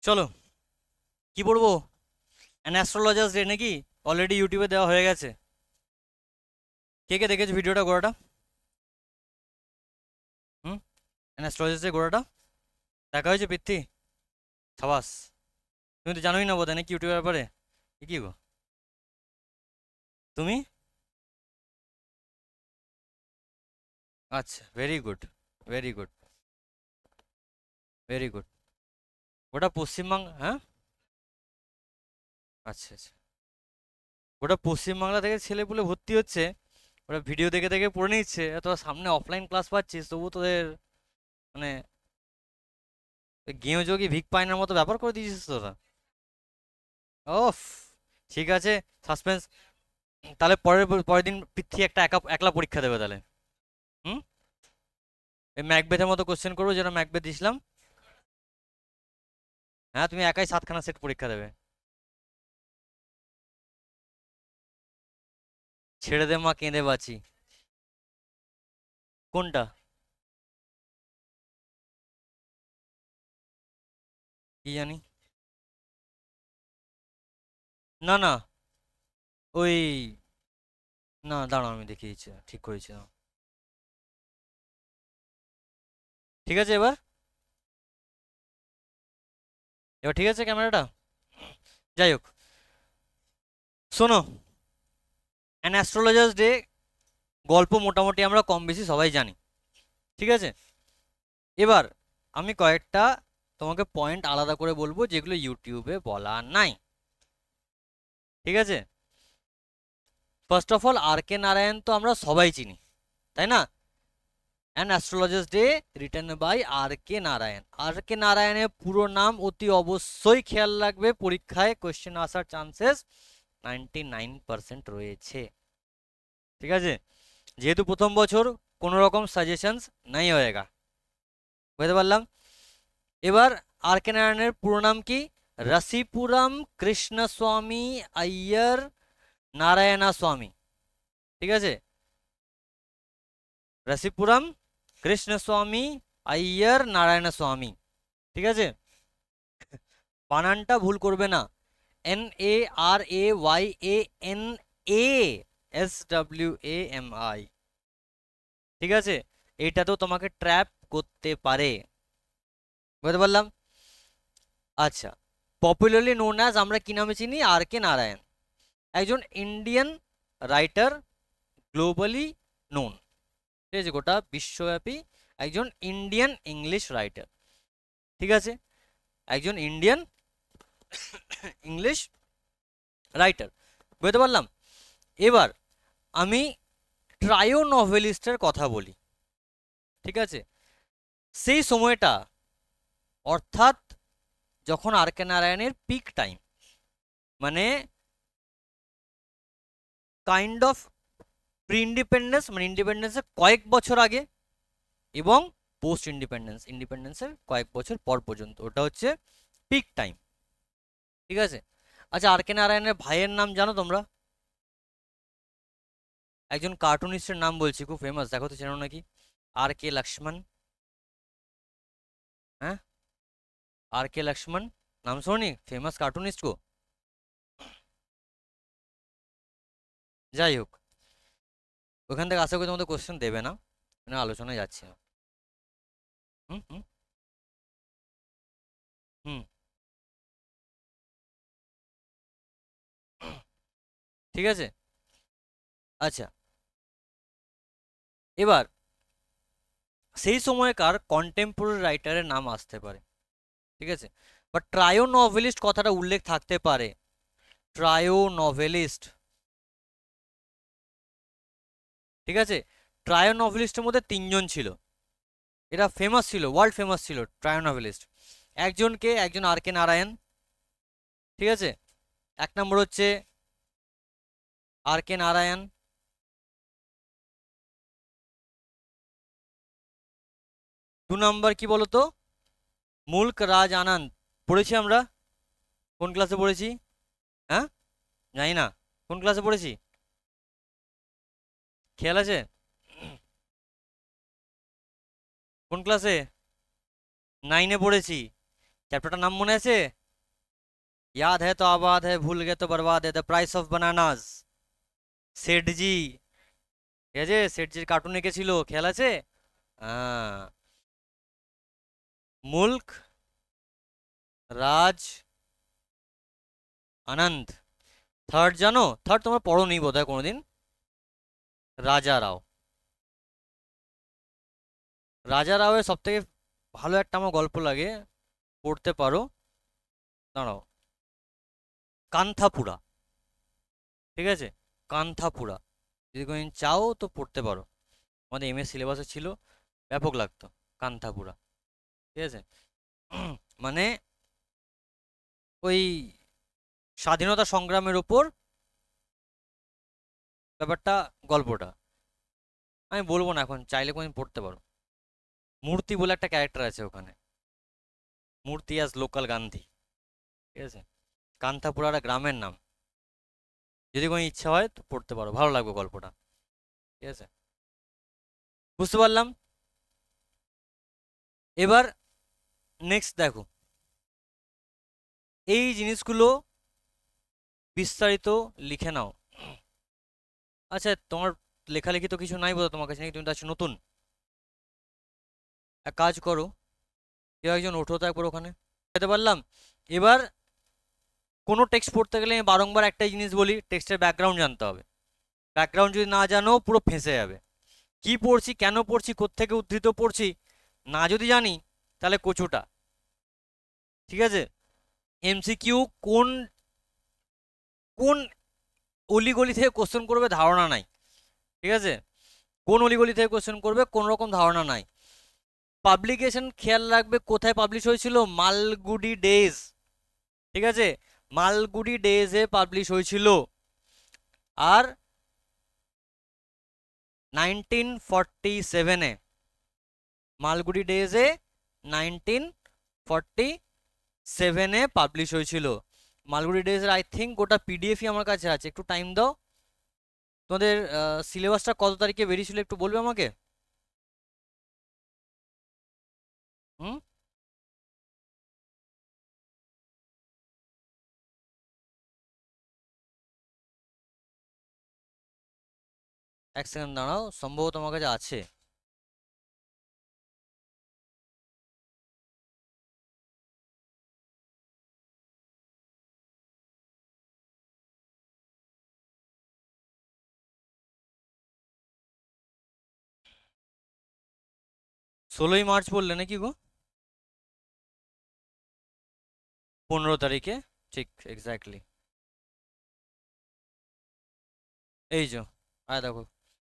চলো, কি পড়বো? অ্যান অ্যাস্ট্রোলজার্স ডে নাকি? অলরেডি ইউটিউবে দেওয়া হয়ে গেছে। কে কে দেখেছো ভিডিওটা, গোড়াটা? হুম? অ্যান অ্যাস্ট্রোলজার্স ডে গোড়াটা দেখা হয়েছে পৃথ্বী? সাবাস। তুমি তো জানোই না বোধহয় নাকি ইউটিউবের ব্যাপারে? এ কি গো তুমি? আচ্ছা, very good, very good, very good. ওটা পশ্চিমবাংলা, হ্যাঁ? আচ্ছা আচ্ছা। ওটা পশ্চিমবাংলা থেকে ছেলেপুলে ভর্তি হচ্ছে, ওরা ভিডিও দেখে দেখে পড়ে নিচ্ছে। আর তোরা সামনে অফলাইন ক্লাস পাচ্ছিস, তবু তোদের মানে গেঁয়ো যোগী ভিক পায়নার মতো ব্যাপার করে দিয়েছিস তোরা। ওফ, ঠিক আছে। সাসপেন্স। তাহলে পরের দিন পৃথ্বী একটা একলা পরীক্ষা দেবে তাহলে। হুম? এই ম্যাকবেথের মতো কোশ্চেন করবো, যেটা ম্যাকবেথ দিয়েছিলাম। হ্যাঁ, তুমি একাই 7খানা সেট পরীক্ষা দেবে। ছেড়ে দে মা, কেঁদে বাঁচি। কোনটা? কি জানি। না না, ওই, না দাঁড়াও, আমি দেখিয়ে দিচ্ছি, ঠিক করেছি দাঁড়াও। ঠিক আছে এবার? এবার ঠিক আছে ক্যামেরাটা? যাই হোক, শোনো। অ্যান অ্যাস্ট্রোলজার্স ডে গল্প মোটামুটি আমরা কম বেশি সবাই জানি, ঠিক আছে? এবার আমি কয়েকটা তোমাকে পয়েন্ট আলাদা করে বলবো, যেগুলো ইউটিউবে বলা নাই, ঠিক আছে? First of all, R K Narayan তো আমরা সবাই চিনি, তাই না? An astrologer's day written by R K Narayan. R K নারায়ণের পুরো নাম অতি অবশ্যই খেয়াল রাখবে, পরীক্ষায় কোশ্চেন আসার চান্সেস 99% রয়েছে, ঠিক আছে? যেহেতু প্রথম বছর, কোনো রকম সাজেশনস নাই হয়েগা, বুঝতে পারলাম? এবার আর কে নারায়ণের পুরো নাম কি? রাসিপুরম কৃষ্ণস্বামী আইয়ার নারায়ণা স্বামী, ঠিক আছে? রাসিপুরম কৃষ্ণস্বামী আইয়ার নারায়ণ স্বামী, ঠিক আছে? বানানটা ভুল করবে না। NARAYANASWAMI, ঠিক আছে? এইটাতেও তোমাকে ট্র্যাপ করতে পারে, বুঝতে পারলাম? আচ্ছা, পপুলারলি নোন অ্যাজ, আমরা কি নামে চিনি? আর কে নারায়ণ, একজন ইন্ডিয়ান রাইটার, গ্লোবালি নোন, ঠিক আছে? গোটা বিশ্বব্যাপী একজন ইন্ডিয়ান ইংলিশ রাইটার, ঠিক আছে? একজন ইন্ডিয়ান ইংলিশ রাইটার, বুঝতে পারলাম? এবার আমি ট্রায়ো নভেলিস্টের কথা বলি, ঠিক আছে? সেই সময়টা, অর্থাৎ যখন আর কে নারায়ণের পিক টাইম, মানে কাইন্ড অফ প্রি ইন্ডিপেন্ডেন্স, মানে ইন্ডিপেন্ডেন্সের কয়েক বছর আগে, এবং পোস্ট ইন্ডিপেন্ডেন্স, ইন্ডিপেন্ডেন্সের কয়েক বছর পর পর্যন্ত, ওটা হচ্ছে পিক টাইম, ঠিক আছে? আচ্ছা, আর কে নারায়ণের ভাইয়ের নাম জানো তোমরা? একজন কার্টুনিস্টের নাম বলছি, খুব ফেমাস, দেখো তো চেনো নাকি? আর কে লক্ষ্মণ। হ্যাঁ, আর কে লক্ষ্মণ, নাম শোনি? ফেমাস কার্টুনিস্ট গো। যাই হোক, ওখান থেকে আশা করি তোমাদের কোশ্চেন দেবে না, মানে আলোচনায় যাচ্ছি না। হুম হুম হুম। ঠিক আছে। আচ্ছা, এবার সেই সময়কার কন্টেম্পোরারি রাইটারের নাম আসতে পারে, ঠিক আছে? বা ট্রায়ো নভেলিস্ট কথাটা উল্লেখ থাকতে পারে, ট্রায়ো নভেলিস্ট, ঠিক আছে? ট্রায়ো নভেলিস্টের মধ্যে তিনজন ছিল, এরা ফেমাস ছিল, ওয়ার্ল্ড ফেমাস ছিল ট্রায়ো নভেলিস্ট। একজন আর কে নারায়ণ, ঠিক আছে? এক নম্বর হচ্ছে আর কে নারায়ণ। দু নম্বর কি বলতো? মুল্ক রাজ আনন্দ। পড়েছি আমরা, কোন ক্লাসে পড়েছি? হ্যাঁ, জানি না, কোন ক্লাসে পড়েছি? খেয়াল আছে? কোন ক্লাসে? 9-এ পড়েছি। চ্যাপ্টারটার নাম মনে আছে? याद है तो आबाद है, भूल गए तो बर्बाद है, द प्राइस ऑफ बनानाज। সেঠজি, ঠিক আছে, সেঠজির কার্টুন এঁকেছিল, খেয়াল আছে? হ্যাঁ। মুল্ক, রাজ, আনন্দ। থার্ড জানো? থার্ড তোমরা পড়ো নি বোধহয় কোনোদিন। রাজা রাও। রাজা রাওয়ের সব থেকে ভালো একটা আমার গল্প লাগে, পড়তে পারো। দাঁড়াও, কান্থাপুরা। ঠিক আছে, কান্থাপুরা যদি কোনোদিন চাও তো পড়তে পারো, আমাদের এমএস সিলেবাসে ছিল, ব্যাপক লাগতো কান্থাপুরা। ঠিক আছে, মানে ওই স্বাধীনতা সংগ্রামের ওপর ব্যাপারটা, গল্পটা আমি বলবো না এখন, চাইলে কোনোদিন পড়তে পারো। মূর্তি বলে একটা ক্যারেক্টার আছে ওখানে, মূর্তি অ্যাজ লোকাল গান্ধী। ঠিক আছে, কান্থাপুরা একটা গ্রামের নাম, যদি কোনো ইচ্ছা হয় তো পড়তে পারো, ভালো লাগবে গল্পটা। ঠিক আছে, বুঝতে পারলাম। এবার নেক্সট দেখো, এই জিনিসগুলো বিস্তারিত লিখে নাও। আচ্ছা, তোমার লেখালেখি তো কিছু নাই বোধ তোমার কাছে, নাকি তুমি তো আছো নতুন? এক কাজ করো, কেউ একজন ওঠো তো একবার ওখানে, যেতে পারলাম। এবার কোনো টেক্সট পড়তে গেলে আমি বারংবার একটাই জিনিস বলি, টেক্সটের ব্যাকগ্রাউন্ড জানতে হবে। ব্যাকগ্রাউন্ড যদি না জানো পুরো ফেঁসে যাবে। কি পড়ছি, কেন পড়ছি, কোত্থেকে উদ্ধৃত পড়ছি, না যদি জানি তাহলে কচুটা। ঠিক আছে, এমসিকিউ কোন কোন অলিগলি থেকে কোশ্চেন করবে ধারণা নাই। ঠিক আছে, কোন অলিগলি থেকে কোশ্চেন করবে কোন রকম ধারণা নাই। পাবলিকেশন খেয়াল রাখবে কোথায় পাবলিশ হয়েছিল, মালগুডি ডেজ। ঠিক আছে, মালগুডি ডেজে পাবলিশ হয়েছিল। আর 1947-এ, মালগুডি ডেজে 1947-এ পাবলিশ হয়েছিল। মালগুডি ডেজের আই থিঙ্ক গোটা পিডিএফই আমার কাছে আছে, একটু টাইম দাও। তোমাদের সিলেবাসটা কত তারিখে বেরিয়েছিল একটু বলবে আমাকে? হুম, এক সেকেন্ড দাঁড়াও, সম্ভবত আমার কাছে আছে। 16ই মার্চ বললে নাকি গো? 15 তারিখে, ঠিক এক্স্যাক্টলি। এই যে, দেখো,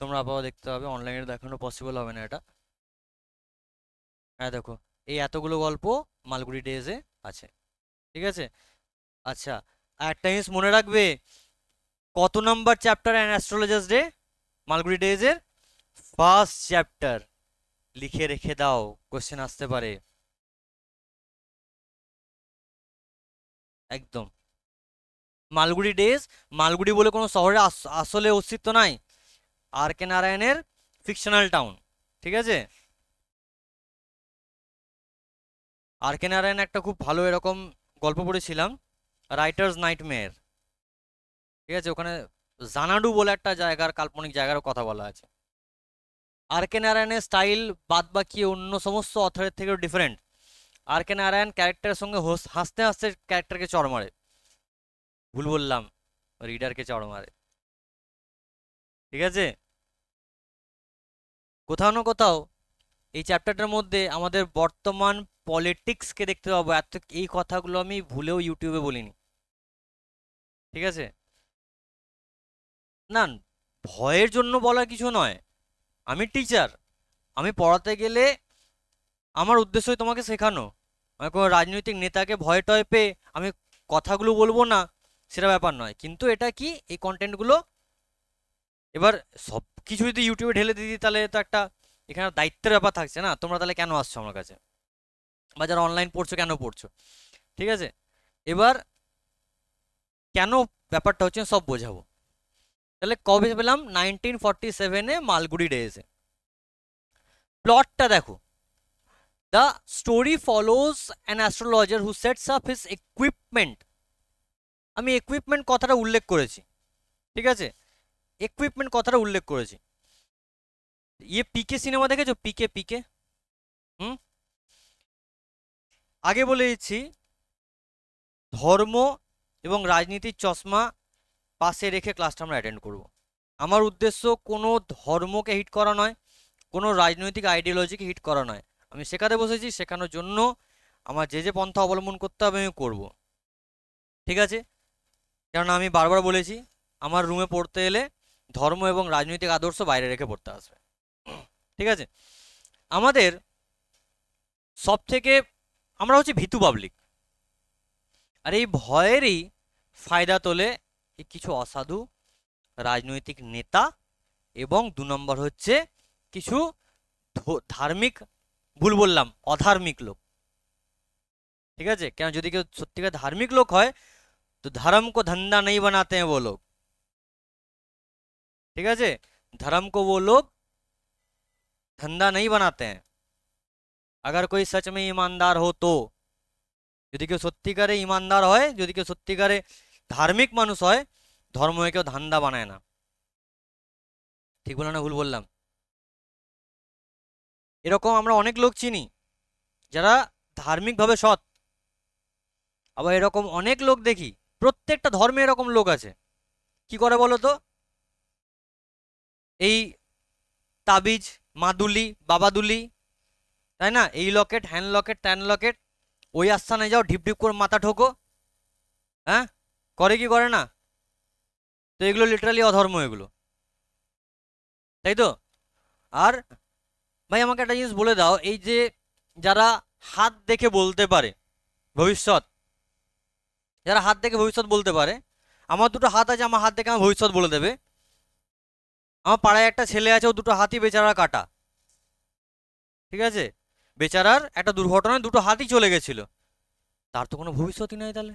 তোমরা আপাতত দেখতে হবে, অনলাইনে দেখানো পসিবল হবে না এটা। দেখো, এই এতগুলো গল্প মালগুড়ি ডেজে আছে। ঠিক আছে, আচ্ছা, একটা জিনিস মনে রাখবে, কত number chapter an astrologer's day Malgudi ডেজের? First chapter. লিখে রেখে দাও, কোশ্চেন আসতে পারে একদম। মালগুড়ি ডেজ, মালগুড়ি বলে কোনো শহরে আসলে অস্তিত্ব নাই, আর কে নারায়ণের ফিকশনাল টাউন। ঠিক আছে, আর কে নারায়ণ একটা খুব ভালো এরকম গল্প পড়েছিলাম, রাইটার্স নাইটমেয়ার। ঠিক আছে, ওখানে জানাডু বলে একটা জায়গার, কাল্পনিক জায়গার কথা বলা আছে। আর কে নারায়ণের স্টাইল বাদ বাকি অন্য সমস্ত অথরের থেকেও ডিফারেন্ট। আর কে নারায়ণ ক্যারেক্টারের সঙ্গে হাসতে হাসতে ক্যারেক্টারকে চড় মারে, ভুল বললাম, রিডারকে চড় মারে। ঠিক আছে, কোথাও না কোথাও এই চ্যাপ্টারটার মধ্যে আমাদের বর্তমান পলিটিক্সকে দেখতে পাবো। এই কথাগুলো আমি ভুলেও ইউটিউবে বলিনি। ঠিক আছে, না, ভয়ের জন্য বলা কিছু নয়, আমি টিচার, আমি পড়াতে গেলে আমার উদ্দেশ্যই তোমাকে শেখানো। আমি কোনো রাজনৈতিক নেতাকে ভয় টয় পেয়ে আমি কথাগুলো বলবো না, সেটা ব্যাপার নয়। কিন্তু এটা কি, এই কন্টেন্টগুলো এবার সব কিছু যদি ইউটিউবে ঢেলে দিই তাহলে তো একটা এখানে দায়িত্বের ব্যাপার থাকছে না, তোমরা তাহলে কেন আসছো আমার কাছে, বা যারা অনলাইন পড়ছো কেন পড়ছো। ঠিক আছে, এবার কেন ব্যাপারটা হচ্ছে সব বোঝাবো। তাহলে কবে পেলাম? 1947-এ মালগুড়ি ডেজে। প্লটটা দেখো, the story follows an astrologer who sets up his equipment. আমি ইকুইপমেন্ট কথাটা উল্লেখ করেছি, ঠিক আছে, ইকুইপমেন্ট কথাটা উল্লেখ করেছি। ইয়ে পিকে সিনেমা দেখেছো? পিকে, পিকে, হুম, আগে বলে দিচ্ছি, ধর্ম এবং রাজনীতির চশমা পাশে রেখে ক্লাসটা আমরা অ্যাটেন্ড করব। আমার উদ্দেশ্য কোনো ধর্মকে হিট করা নয়, কোনো রাজনৈতিক আইডিওলজিকে হিট করা নয়। আমি শেখাতে বসেছি, শেখানোর জন্য আমার যে যে পন্থা অবলম্বন করতে হবে আমি করব, ঠিক আছে? কেননা আমি বারবার বলেছি, আমার রুমে পড়তে এলে ধর্ম এবং রাজনৈতিক আদর্শ বাইরে রেখে পড়তে আসবে, ঠিক আছে? আমাদের সব থেকে, আমরা হচ্ছে ভীতু পাবলিক, আর এই ভয়েরই ফায়দা তোলে এই কিছু অসাধু রাজনৈতিক নেতা, এবং 2 নম্বর হচ্ছে কিছু ধার্মিক, ভুল বললাম, অধার্মিক লোক, ঠিক আছে? কেন, যদি কেউ সত্যিকার ধার্মিক লোক হয় तो धर्म को धंधा नहीं बनाते हैं वो लोग, ठीक है? धर्म को वो लोग धंधा नहीं बनाते हैं। अगर कोई सच में ईमानदार हो तो, যদি কেউ সত্যিকারে ইমানদার হয়, যদি কেউ সত্যিকারে ধার্মিক মানুষ হয়, ধর্মকে কেউ ধান্দা বানায় না। ঠিক বললাম না ভুল বললাম? এরকম আমরা অনেক লোক চিনি যারা ধার্মিকভাবে সৎ, আবার এরকম অনেক লোক দেখি, প্রত্যেকটা ধর্মে এরকম লোক আছে, কি করে বলো তো, এই তাবিজ, মাদুলি, বাবাদুলি, তাই না, এই লকেট, হ্যান্ড লকেট, ট্যান লকেট, ওই আস্থানে যাও, ঢিপ ঢিপ করে মাথা ঠোকো, হ্যাঁ, করে কি করে না? তো এগুলো লিটারালি অধর্ম এগুলো, তাই তো? আর ভাই আমাকে একটা জিনিস বলে দাও, এই যে যারা হাত দেখে বলতে পারে ভবিষ্যৎ, যারা হাত দেখে ভবিষ্যৎ বলতে পারে, আমার দুটো হাত আছে, আমার হাত দেখে আমার ভবিষ্যৎ বলে দেবে। আমার পাড়ায় একটা ছেলে আছে, ও দুটো হাতই বেচারা কাটা, ঠিক আছে, বেচারার একটা দুর্ঘটনায় দুটো হাতই চলে গেছিল, তার তো কোনো ভবিষ্যৎই নাই। তাহলে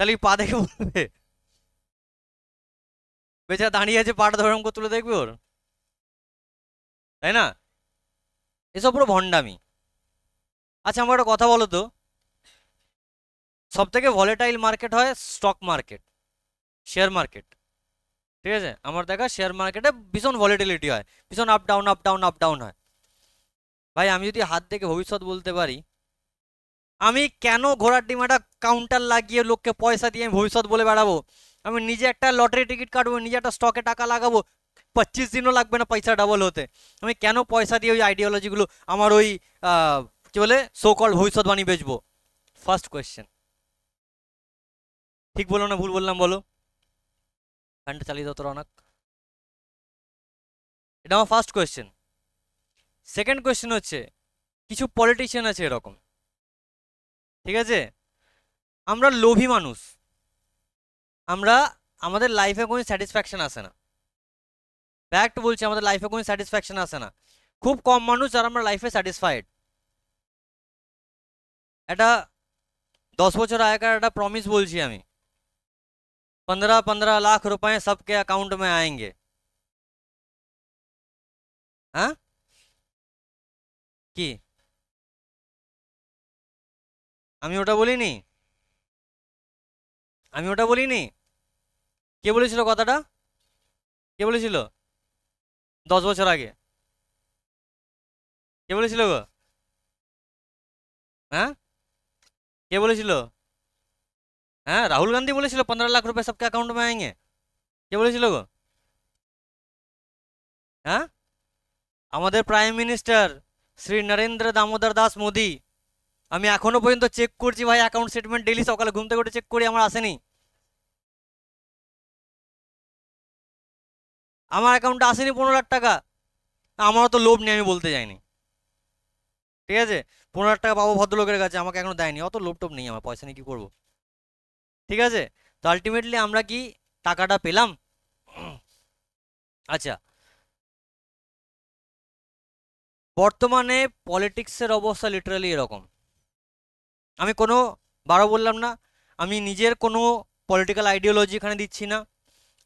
তাহলে পা দেখে বলবে? বেচারা দাঁড়িয়ে আছে, পাটা ধরে করে তুলে দেখবে ওর, তাই না? এসব পুরো ভণ্ডামি। আচ্ছা আমার একটা কথা বলো তো, সব থেকে ভলেটাইল মার্কেট হয় স্টক মার্কেট, শেয়ার মার্কেট, ঠিক আছে? আমার দেখা শেয়ার মার্কেটে ভীষণ ভলেটিলিটি হয়, ভীষণ up down, up down, up down হয়। ভাই আমি যদি হাত দেখে ভবিষ্যৎ বলতে পারি, আমি কেন ঘোড়ার ডিম একটা কাউন্টার লাগিয়ে লোককে পয়সা দিয়ে আমি ভবিষ্যৎ বলে বেড়াবো? আমি নিজে একটা লটারি টিকিট কাটবো, নিজে একটা স্টকে টাকা লাগাবো, 25 দিনও লাগবে না পয়সা ডাবল হতে। আমি কেন পয়সা দিয়ে ওই আইডিওলজিগুলো, আমার ওই কি বলে সো কল্ড ভবিষ্যৎবাণী বেচবো? First question. ঠিক বললাম না ভুল বললাম বলো? ফ্যানটা চালিয়ে দাও তোর অনেক। এটা আমার ফার্স্ট কোয়েশ্চেন। সেকেন্ড কোয়েশ্চেন হচ্ছে, কিছু পলিটিশিয়ান আছে এরকম, ঠিক আছে, আমরা লোভী মানুষ, আমরা, আমাদের লাইফে কোনো স্যাটিসফ্যাকশন আসে না, ফ্যাক্ট বলছি, আমাদের লাইফে কোনো স্যাটিসফ্যাকশন আসে না। খুব কম মানুষ যারা আমরা লাইফে স্যাটিসফাইড। একটা 10 বছর আগেকার একটা প্রমিস বলছি আমি, 15-15 लाख रुपए सबके अकाउंट में आएंगे। হ্যাঁ, কি আমি ওটা বলিনি? আমি ওটা বলিনি? কে বলেছিল কথাটা? কে বলেছিল 10 বছর আগে? কে বলেছিল গো? হ্যাঁ, কে বলেছিল? হ্যাঁ, রাহুল গান্ধী বলেছিল 15 লাখ रुपए सबके अकाउंट में आएंगे। কে বলেছিল গো? হ্যাঁ, আমাদের প্রাইম মিনিস্টার শ্রী নরেন্দ্র দামোদর দাস মোদি। আমি এখনো পর্যন্ত চেক করছি ভাই, অ্যাকাউন্ট স্টেটমেন্ট ডেলি সকালে ঘুম থেকে উঠে চেক করি, আমার আসেনি। আমার অ্যাকাউন্টে আসেনি 15 লাখ টাকা। আমারও তো লোভ নেই, আমি বলতে যাইনি, ঠিক আছে? 15 লাখ টাকা পাবো ভদ্রলোকের কাছে, আমাকে এখনো দেয়নি, অত লোভ টোভ নেই আমার, পয়সা নিয়ে কি করবো, ঠিক আছে? তো আলটিমেটলি আমরা কি টাকাটা পেলাম? আচ্ছা, বর্তমানে পলিটিক্সের অবস্থা লিটারালি এরকম। আমি কোনো, বারো বললাম না, আমি নিজের কোনো পলিটিক্যাল আইডিওলজি এখানে দিচ্ছি না,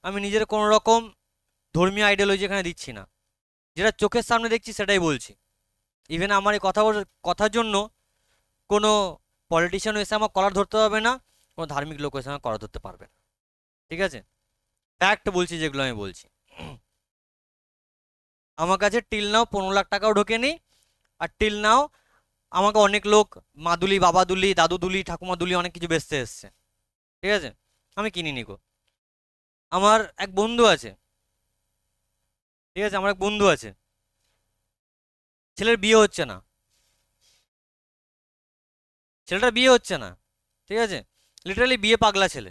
আমি নিজের কোনো রকম ধর্মীয় আইডিওলজি এখানে দিচ্ছি না, যেটা চোখের সামনে দেখছি সেটাই বলছি। ইভেন আমার এই কথার জন্য কোনো পলিটিশিয়ান এসে আমার কলার ধরতে পারবে না, কোনো ধার্মিক লোক এসে আমার কলার ধরতে পারবে না। ঠিক আছে, ফ্যাক্ট বলছি যেগুলো আমি বলছি। আমার কাছে টিল নাও 15 লাখ টাকাও ঢোকেনি, আর টিল নাও আমাকে অনেক লোক মাদুলি, বাবাদুলি, দাদুদুলি, ঠাকুমাদুলি অনেক কিছু বেচতে এসছে। ঠিক আছে, আমি কিনিনি গো। আমার এক বন্ধু আছে, ঠিক আছে, আমার এক বন্ধু আছে, ছেলের বিয়ে হচ্ছে না, ছেলেটার বিয়ে হচ্ছে না। ঠিক আছে, লিটারালি বিয়ে পাগলা ছেলে।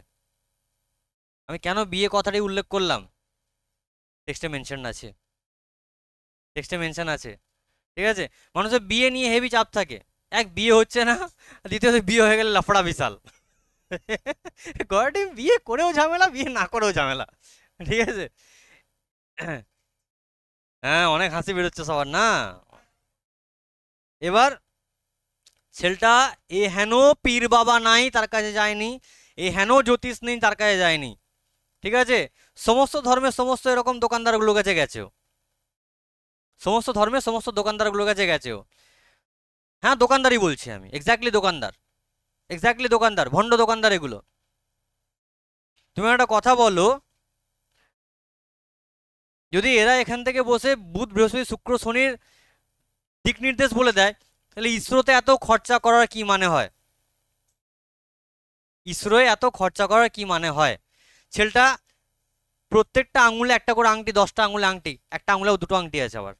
আমি কেন বিয়ে কথাটাই উল্লেখ করলাম, টেক্সটে মেনশন আছে, টেক্সটে মেনশন আছে। ঠিক আছে, মানুষের বিয়ে নিয়ে হেভি চাপ থাকে। এক, বিয়ে হচ্ছে না, দ্বিতীয়ত বিয়ে হয়ে গেলে লাফড়া বিশাল। গড়াটি বিয়ে করেও ঝামেলা, বিয়ে না করেও ঝামেলা। ঠিক আছে, হ্যাঁ, অনেক হাসি বেরোচ্ছে সবার না। এবার ছেলেটা এ হেন পীর বাবা নাই তার কাছে যায়নি, এ হেন জ্যোতিষ নেই তার কাছে যায়নি। ঠিক আছে, সমস্ত ধর্মের সমস্ত এরকম দোকানদারগুলোর কাছে গেছেও, সমস্ত ধর্মের সমস্ত দোকানদারগুলোর কাছে গেছেও। হ্যাঁ, দোকানদারই বলছি আমি, এক্স্যাক্টলি দোকানদার, এক্স্যাক্টলি দোকানদার, ভণ্ড দোকানদার এগুলো। তুমি একটা কথা বলো, যদি এরা এখান থেকে বসে বুধ বৃহস্পতি শুক্র শনির দিক নির্দেশ বলে দেয়, তাহলে ইসরোতে এত খরচা করার কি মানে হয়? ইসরোয় এত খরচা করার কি মানে হয়? ছেলেটা প্রত্যেকটা আঙুলে একটা করে আংটি, 10টা আঙুলে আংটি, একটা আঙুলেও দুটো আংটি আছে আবার।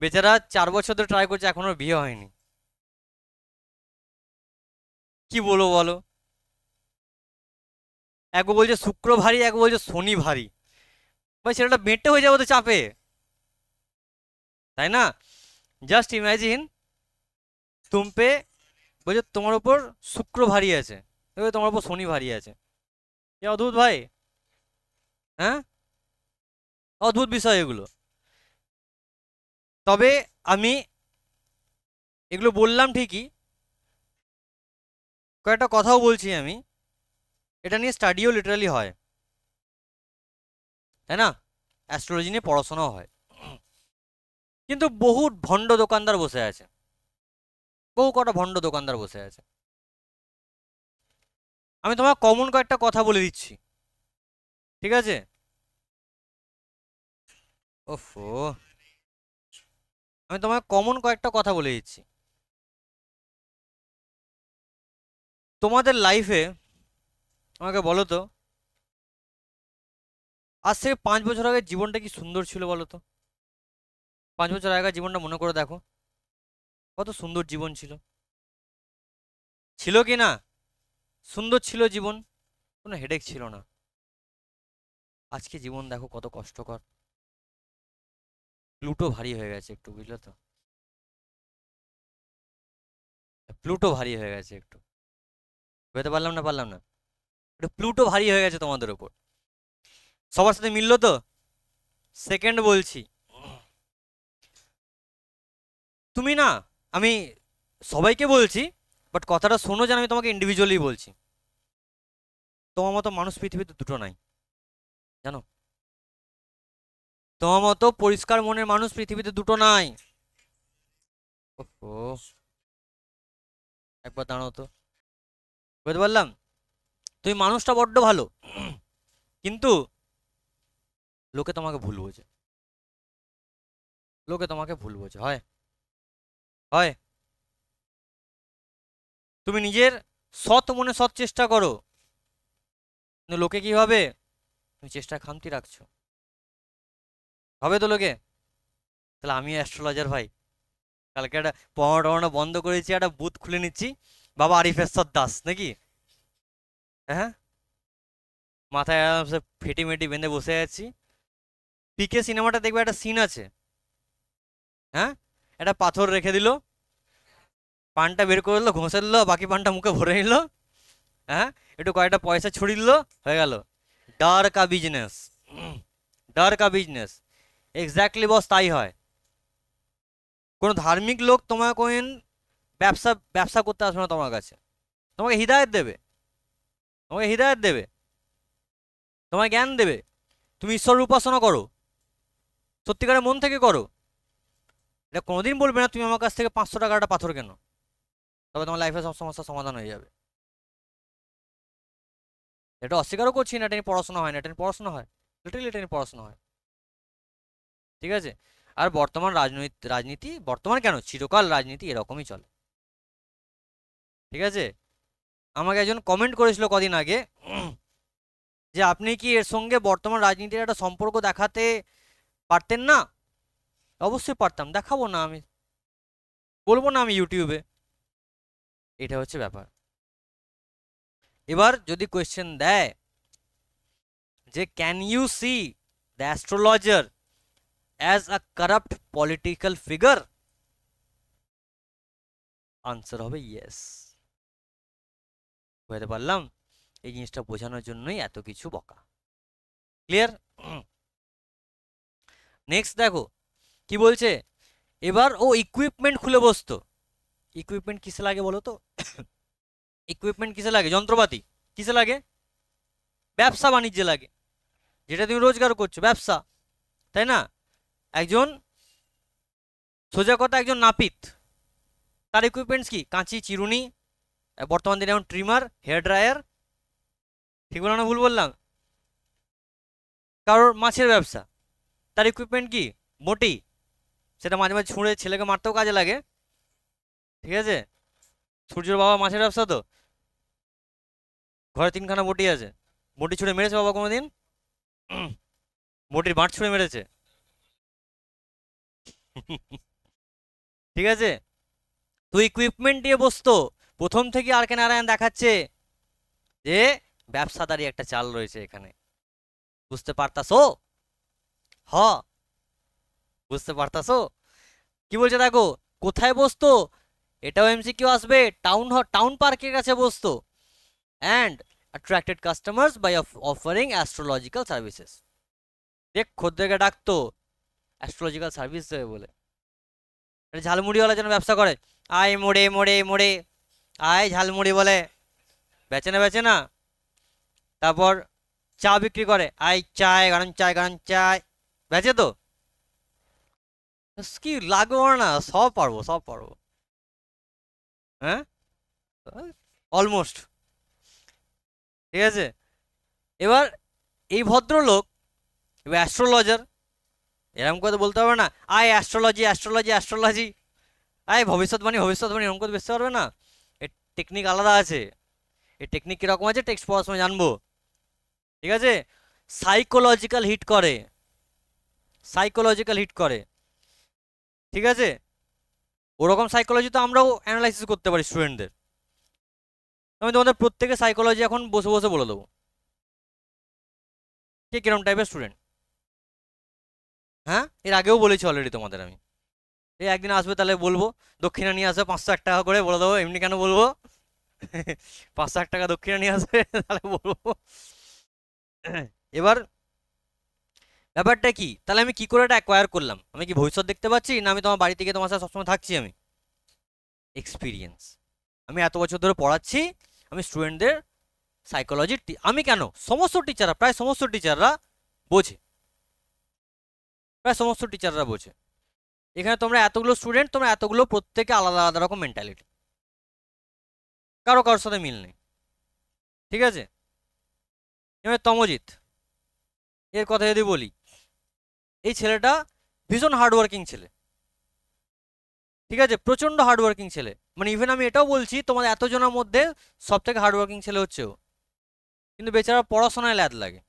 বেচারা 4 বছর ধরে ট্রাই করছে, এখনো বিয়ে হয়নি। কি বলবো বলো? এক বলছে শুক্র ভারী, এক বলছে শনি ভারী। ভাই ছেলেটা বেঁটে হয়ে যাবে তো চাপে, তাই না? জাস্ট ইমাজিন, তুম পে বলছে তোমার উপর শুক্র ভারী আছে, এবার তোমার উপর শনি ভারী আছে। এ অদ্ভুত ভাই, হ্যাঁ, অদ্ভুত বিষয় এগুলো। তবে আমি এগুলো বললাম ঠিকই, কয়েকটা কথাও বলছি আমি, এটা নিয়ে স্টাডিও লিটারালি হয়, তাই না? অ্যাস্ট্রোলজি নিয়ে পড়াশোনাও হয়। কিন্তু বহু ভণ্ড দোকানদার বসে আছে, বহু কটা ভণ্ড দোকানদার বসে আছে। আমি তোমার কমন কয়েকটা কথা বলে দিচ্ছি, ঠিক আছে? ওফো, আমি তোমার কমন কয়েকটা কথা বলে দিচ্ছি। তোমাদের লাইফে আমাকে বলো তো, আজ থেকে 5 বছর আগে জীবনটা কি সুন্দর ছিল বলো তো? 5 বছর আগের জীবনটা মনে করে দেখো, কত সুন্দর জীবন ছিল। ছিল কি না? সুন্দর ছিল জীবন, কোনো হেডেক ছিল না। আজকে জীবন দেখো কত কষ্টকর, প্লুটো ভারী হয়ে গেছে একটু, বুঝলে তো? প্লুটো ভারী হয়ে গেছে একটু, বুঝতে পারলাম না, পারলাম না, একটু প্লুটো ভারী হয়ে গেছে তোমাদের ওপর। সবার সাথে মিললো তো? সেকেন্ড বলছি, তুমি না, আমি সবাইকে বলছি, বাট কথাটা শোনো, যেন আমি তোমাকে ইন্ডিভিজুয়ালি বলছি। তোমার মতো মানুষ পৃথিবীতে দুটো নাই, জানো? তোমার মতো পরিষ্কার মনের মানুষ পৃথিবীতে দুটো নাই। ওহো, একবার দাঁড়াও তো, বুঝতে পারলাম তুমি মানুষটা বড্ড ভালো, কিন্তু লোকে তোমাকে ভুল বোঝে, লোকে তোমাকে ভুল বোঝে, হয় হয়। তুমি নিজের সৎ মনে সৎ চেষ্টা করো, কিন্তু লোকে কি ভাবে? তুমি চেষ্টা খামতি রাখছো, হবে তো লোকে। তাহলে আমি অ্যাস্ট্রোলজার ভাই, কালকে একটা পড়ানো টড়ানো বন্ধ করেছি, একটা বুথ খুলে নিচ্ছি, বাবা আরিফেশ্বর দাস নাকি, হ্যাঁ, মাথায় আরামসে ফেটি মেটি বেঁধে বসে আছি। পিকে সিনেমাটা দেখবে, একটা সিন আছে, হ্যাঁ, একটা পাথর রেখে দিল, পানটা বের করে দিল, ঘষে দিল, বাকি পানটা মুখে ভরে নিল, হ্যাঁ, একটু কয়েকটা পয়সা ছড়িয়ে দিল, হয়ে গেল। ডর কা বিজনেস, ডর কা বিজনেস, এক্স্যাক্টলি বস, তাই হয়। কোনো ধার্মিক লোক তোমার কোন ব্যবসা ব্যবসা করতে আসবে না তোমার কাছে, তোমাকে হিদায়ত দেবে, তোমাকে হিদায়ত দেবে, তোমায় জ্ঞান দেবে, তুমি ঈশ্বরের উপাসনা করো, সত্যিকারের মন থেকে করো। এটা কোনোদিন বলবে না তুমি আমার কাছ থেকে 500 টাকার একটা পাথর কেন, তবে তোমার লাইফে সব সমস্যার সমাধান হয়ে যাবে। এটা অস্বীকারও করছি না, এটা নিয়ে পড়াশোনা হয় না, এটা নিয়ে পড়াশোনা হয়, লিটারালি এটা নিয়ে পড়াশোনা হয়। ঠিক আছে। আর বর্তমান রাজনীতি বর্তমান কেন, চিরকাল রাজনীতি এরকমই চলে। ঠিক আছে। আমাকে একজন কমেন্ট করেছিল কদিন আগে যে আপনি কি এর সঙ্গে বর্তমান রাজনীতির একটা সম্পর্ক দেখাতে পারতেন না? অবশ্যই পারতাম, দেখাবো না আমি, বলবো না আমি ইউটিউবে। এটা হচ্ছে ব্যাপার। এবার যদি কোয়েশ্চেন দেয় যে can you see the astrologer as a corrupt political figure, answer হবে ইয়েস। বুঝতে পারলাম, এই জিনিসটা বোঝানোর জন্যই এত কিছু বকা। ক্লিয়ার? নেক্সট দেখো কি বলছে। এবার ও ইকুইপমেন্ট খুলে বসতো। ইকুইপমেন্ট কিসে লাগে বলো তো? ইকুইপমেন্ট কিসে লাগে? যন্ত্রপাতি কিসে লাগে? ব্যবসা বাণিজ্যে লাগে, যেটা তুমি রোজগার করছো, ব্যবসা, তাই না? একজন, সোজা কথা, একজন নাপিত, তার ইকুইপমেন্টস কি? কাঁচি, চিরুনি, বর্তমান দিনে যেমন ট্রিমার, হেয়ার ড্রায়ার। ঠিক বললাম না ভুল বললাম? কারোর মাছের ব্যবসা, তার ইকুইপমেন্ট কি? বটি, সেটা মাঝে মাঝে ছুঁড়ে ছেলেকে মারতেও কাজে লাগে। ঠিক আছে। সূর্যর বাবা মাছের ব্যবসা তো, ঘরে 3খানা বটি আছে। বটি ছুঁড়ে মেরেছে বাবা কোনোদিন? বটির বাঁট ছুঁড়ে মেরেছে। ঠিক আছে। তো ইকুইপমেন্ট দিয়ে বসতো। প্রথম থেকে আর কে নারায়ণ দেখাচ্ছে যে ব্যবসাদারি একটা চাল রয়েছে এখানে। বুঝতে পারতাছো? হ, বুঝতে পারতাছো? কি বলছে দেখো, কোথায় বসতো? এটাও এমসিকিউ আসবে। টাউন পার্কের কাছে বসতো। And attracted customers by offering astrological services. দেখ, খদ্দেরকে ডাকতো অ্যাস্ট্রোলজিক্যাল সার্ভিস দেবে বলে। এটা ঝালমুড়িওয়ালা যেন ব্যবসা করে, আয় মোড়ে মোড়ে মোড়ে, আয় ঝালমুড়ি বলে, বেচে না বেচে না? তারপর চা বিক্রি করে, আয় চায়, গরম চায়, গরম চায়, বেচে তো? কি লাগবো না, সব পারবো, সব পারবো। হ্যাঁ, অলমোস্ট। ঠিক আছে। এবার এই ভদ্রলোক, এবার অ্যাস্ট্রোলজার, এরকম করে তো বলতে পারবে না আয় অ্যাস্ট্রোলজি অ্যাস্ট্রোলজি অ্যাস্ট্রোলজি, আয় ভবিষ্যৎবাণী ভবিষ্যৎবাণী, এরকম করে বেচতে পারবে না। এর টেকনিক আলাদা আছে। এই টেকনিক কিরকম আছে টেক্সট পড়ার সময় জানবো। ঠিক আছে। সাইকোলজিক্যাল হিট করে, সাইকোলজিক্যাল হিট করে। ঠিক আছে। ওরকম সাইকোলজি তো আমরাও অ্যানালাইসিস করতে পারি স্টুডেন্টদের। আমি তোমাদের প্রত্যেকে সাইকোলজি এখন বসে বসে বলে দেবো কে কিরকম টাইপের স্টুডেন্ট। হ্যাঁ, এর আগেও বলেছি অলরেডি তোমাদের আমি। এই একদিন আসবে তাহলে বলবো, দক্ষিণা নিয়ে আসবে 501 টাকা করে, বলে দেবো। এমনি কেন বলবো? 501 টাকা দক্ষিণা নিয়ে আসবে তাহলে বলবো। এবার ব্যাপারটা কি, তাহলে আমি কি করে এটা অ্যাকোয়ার করলাম? আমি কি ভবিষ্যৎ দেখতে পাচ্ছি, না আমি তোমার বাড়িতে গিয়ে তোমার সাথে সবসময় থাকছি? আমি এক্সপিরিয়েন্স, আমি এত বছর ধরে পড়াচ্ছি, আমি স্টুডেন্টদের সাইকোলজি, আমি কেন, সমস্ত টিচাররা, প্রায় সমস্ত টিচাররা বোঝে, প্রায় সমস্ত টিচাররা বোঝে। এখানে তোমরা এতগুলো স্টুডেন্ট, তোমরা এতগুলো প্রত্যেকে আলাদা আলাদা রকম মেন্টালিটি, কারো কারোর সাথে মিল নেই। ঠিক আছে। এবার তমজিৎ, এর কথা যদি বলি, এই ছেলেটা ভীষণ হার্ডওয়ার্কিং ছেলে। ঠিক আছে, প্রচন্ড হার্ডওয়ার্কিং ছেলে। মানে ইভেন আমি এটাও বলছি তোমাদের এতজনের মধ্যে সব থেকে হার্ডওয়ার্কিং ছেলে হচ্ছে ও। কিন্তু বেচারা পড়াশোনায় ল্যাদ লাগে।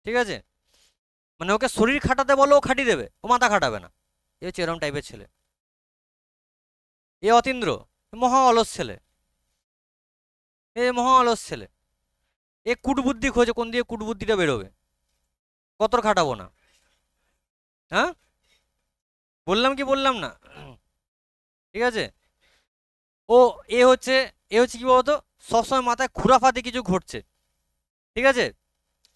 ঠিক আছে। মানে ওকে শরীর খাটাতে বলো ও খাটিয়ে দেবে, ও মাথা খাটাবে না। এ হচ্ছে এরকম টাইপের ছেলে। এ অতীন্দ্র, মহা অলস ছেলে, এ মহা অলস ছেলে। এ কুটবুদ্ধি খোঁজে, কোন দিয়ে কুটবুদ্ধিটা বেরোবে, কত খাটাবো না। হ্যাঁ, বললাম কি বললাম না? ঠিক আছে। ও, এ হচ্ছে, এ হচ্ছে কি বলতো, সবসময় মাথায় খুরাফাতি কিছু ঘটছে। ঠিক আছে।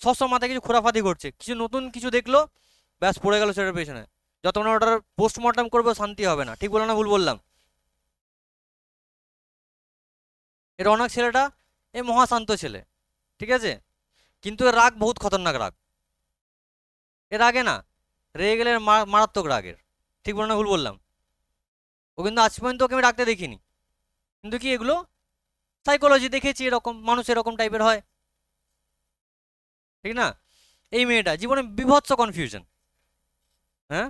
সবসময় মাথায় কিছু খুরাফাতি ঘটছে, কিছু নতুন কিছু দেখলো, ব্যাস পড়ে গেল সেটার পেছনে। যতক্ষণ ওটার পোস্টমর্টম করবে শান্তি হবে না। ঠিক বললাম না ভুল বললাম? এ রৌনক ছেলেটা, এ মহাশান্ত ছেলে। ঠিক আছে। কিন্তু এর রাগ বহুত খতরনাক রাগ। এর আগে না, রেগে গেলে মারাত্মক রাগের। ঠিক বলো না ভুল বললাম? ও কিন্তু আজ পর্যন্ত ওকে আমি রাখতে দেখিনি, কিন্তু কি এগুলো সাইকোলজি দেখেছি, এরকম মানুষ এরকম টাইপের হয়, ঠিক না? এই মেয়েটা জীবনে বিভৎস কনফিউশন। হ্যাঁ,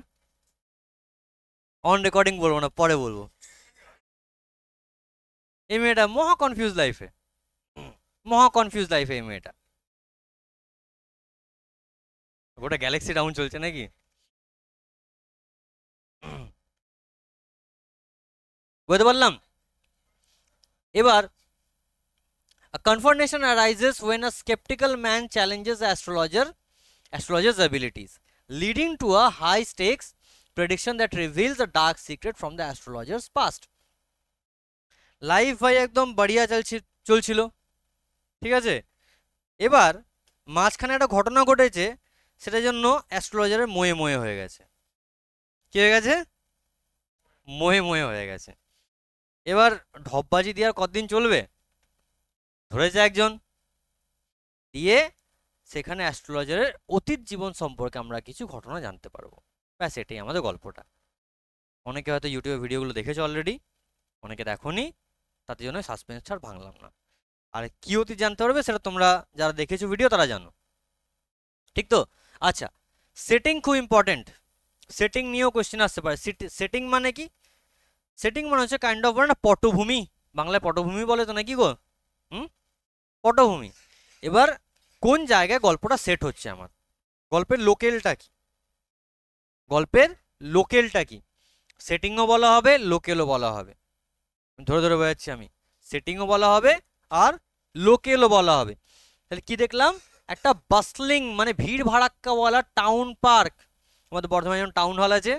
অন রেকর্ডিং বলবো না, পরে বলবো। এই মেয়েটা মহা কনফিউজ লাইফে, মহা কনফিউজ লাইফে এই মেয়েটা। গোটা গ্যালাক্সি ডাউন চলছে নাকি? বুঝতে পারলাম। এবার a confrontation arises when a skeptical man challenges astrologer's abilities, leading to a high stakes prediction that reveals a dark secret from the astrologer's past. Life ভাই একদম বাড়িয়া চলছিল, ঠিক আছে? এবার মাঝখানে একটা ঘটনা ঘটেছে, সেটার জন্য অ্যাস্ট্রোলজারের মোয়ে মোয়ে হয়ে গেছে। কি হয়ে গেছে? মোহে মোহে হয়ে গেছে। এবার ঢপবাজি দিয়ে আর কতদিন চলবে? ধরেছে একজন, দিয়ে সেখানে অ্যাস্ট্রোলজারের অতীত জীবন সম্পর্কে আমরা কিছু ঘটনা জানতে পারবো। ব্যাস, এটাই আমাদের গল্পটা। অনেকে হয়তো ইউটিউবে ভিডিওগুলো দেখেছো অলরেডি, অনেকে দেখোনি, তাতে জন্য সাসপেন্সটা আর ভাঙলাম না। আর কি অতীত জানতে পারবে সেটা তোমরা যারা দেখেছো ভিডিও তারা জানো, ঠিক তো? আচ্ছা, সেটিং খুব ইম্পর্টেন্ট। সেটিং নিয়েও কোয়েশ্চেন আসতে পারে। সেটিং মানে কি? সেটিং মানে হচ্ছে কাইন্ড অফ না পটভূমি, বাংলায় পটভূমি বলে তো নাকি গো? হুম, পটভূমি। এবার কোন জায়গায় গল্পটা সেট হচ্ছে আমার, গল্পের লোকেলটা কি, গল্পের লোকেলটা কি, সেটিংও বলা হবে, লোকেলও বলা হবে। ধরে ধরে বোঝাচ্ছি আমি, সেটিংও বলা হবে আর লোকেলও বলা হবে। তাহলে কি দেখলাম? একটা বাসলিং মানে ভিড় ভাড়াক্কা বলা টাউন পার্ক, আমাদের বর্ধমানে যেমন টাউন হল আছে,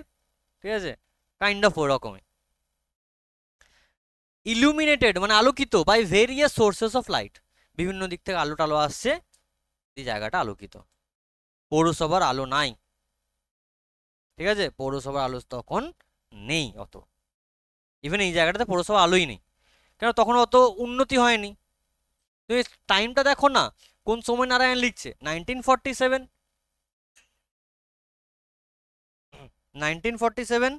ঠিক আছে, কাইন্ড অফ ওরকমই। ইলুমিনেটেড মানে আলোকিত by various sources of light, বিভিন্ন দিক থেকে আলো টালো আসছে, এই জায়গাটা আলোকিত। পৌরসভার আলো নাই, ঠিক আছে, পৌরসভার আলো তখন নেই অত, ইভেন এই জায়গাটাতে পৌরসভা আলোই নেই, কেন তখন অত উন্নতি হয়নি। তুমি টাইমটা দেখো না, কোন সময় নারায়ণ লিখছে? 1947, 1947।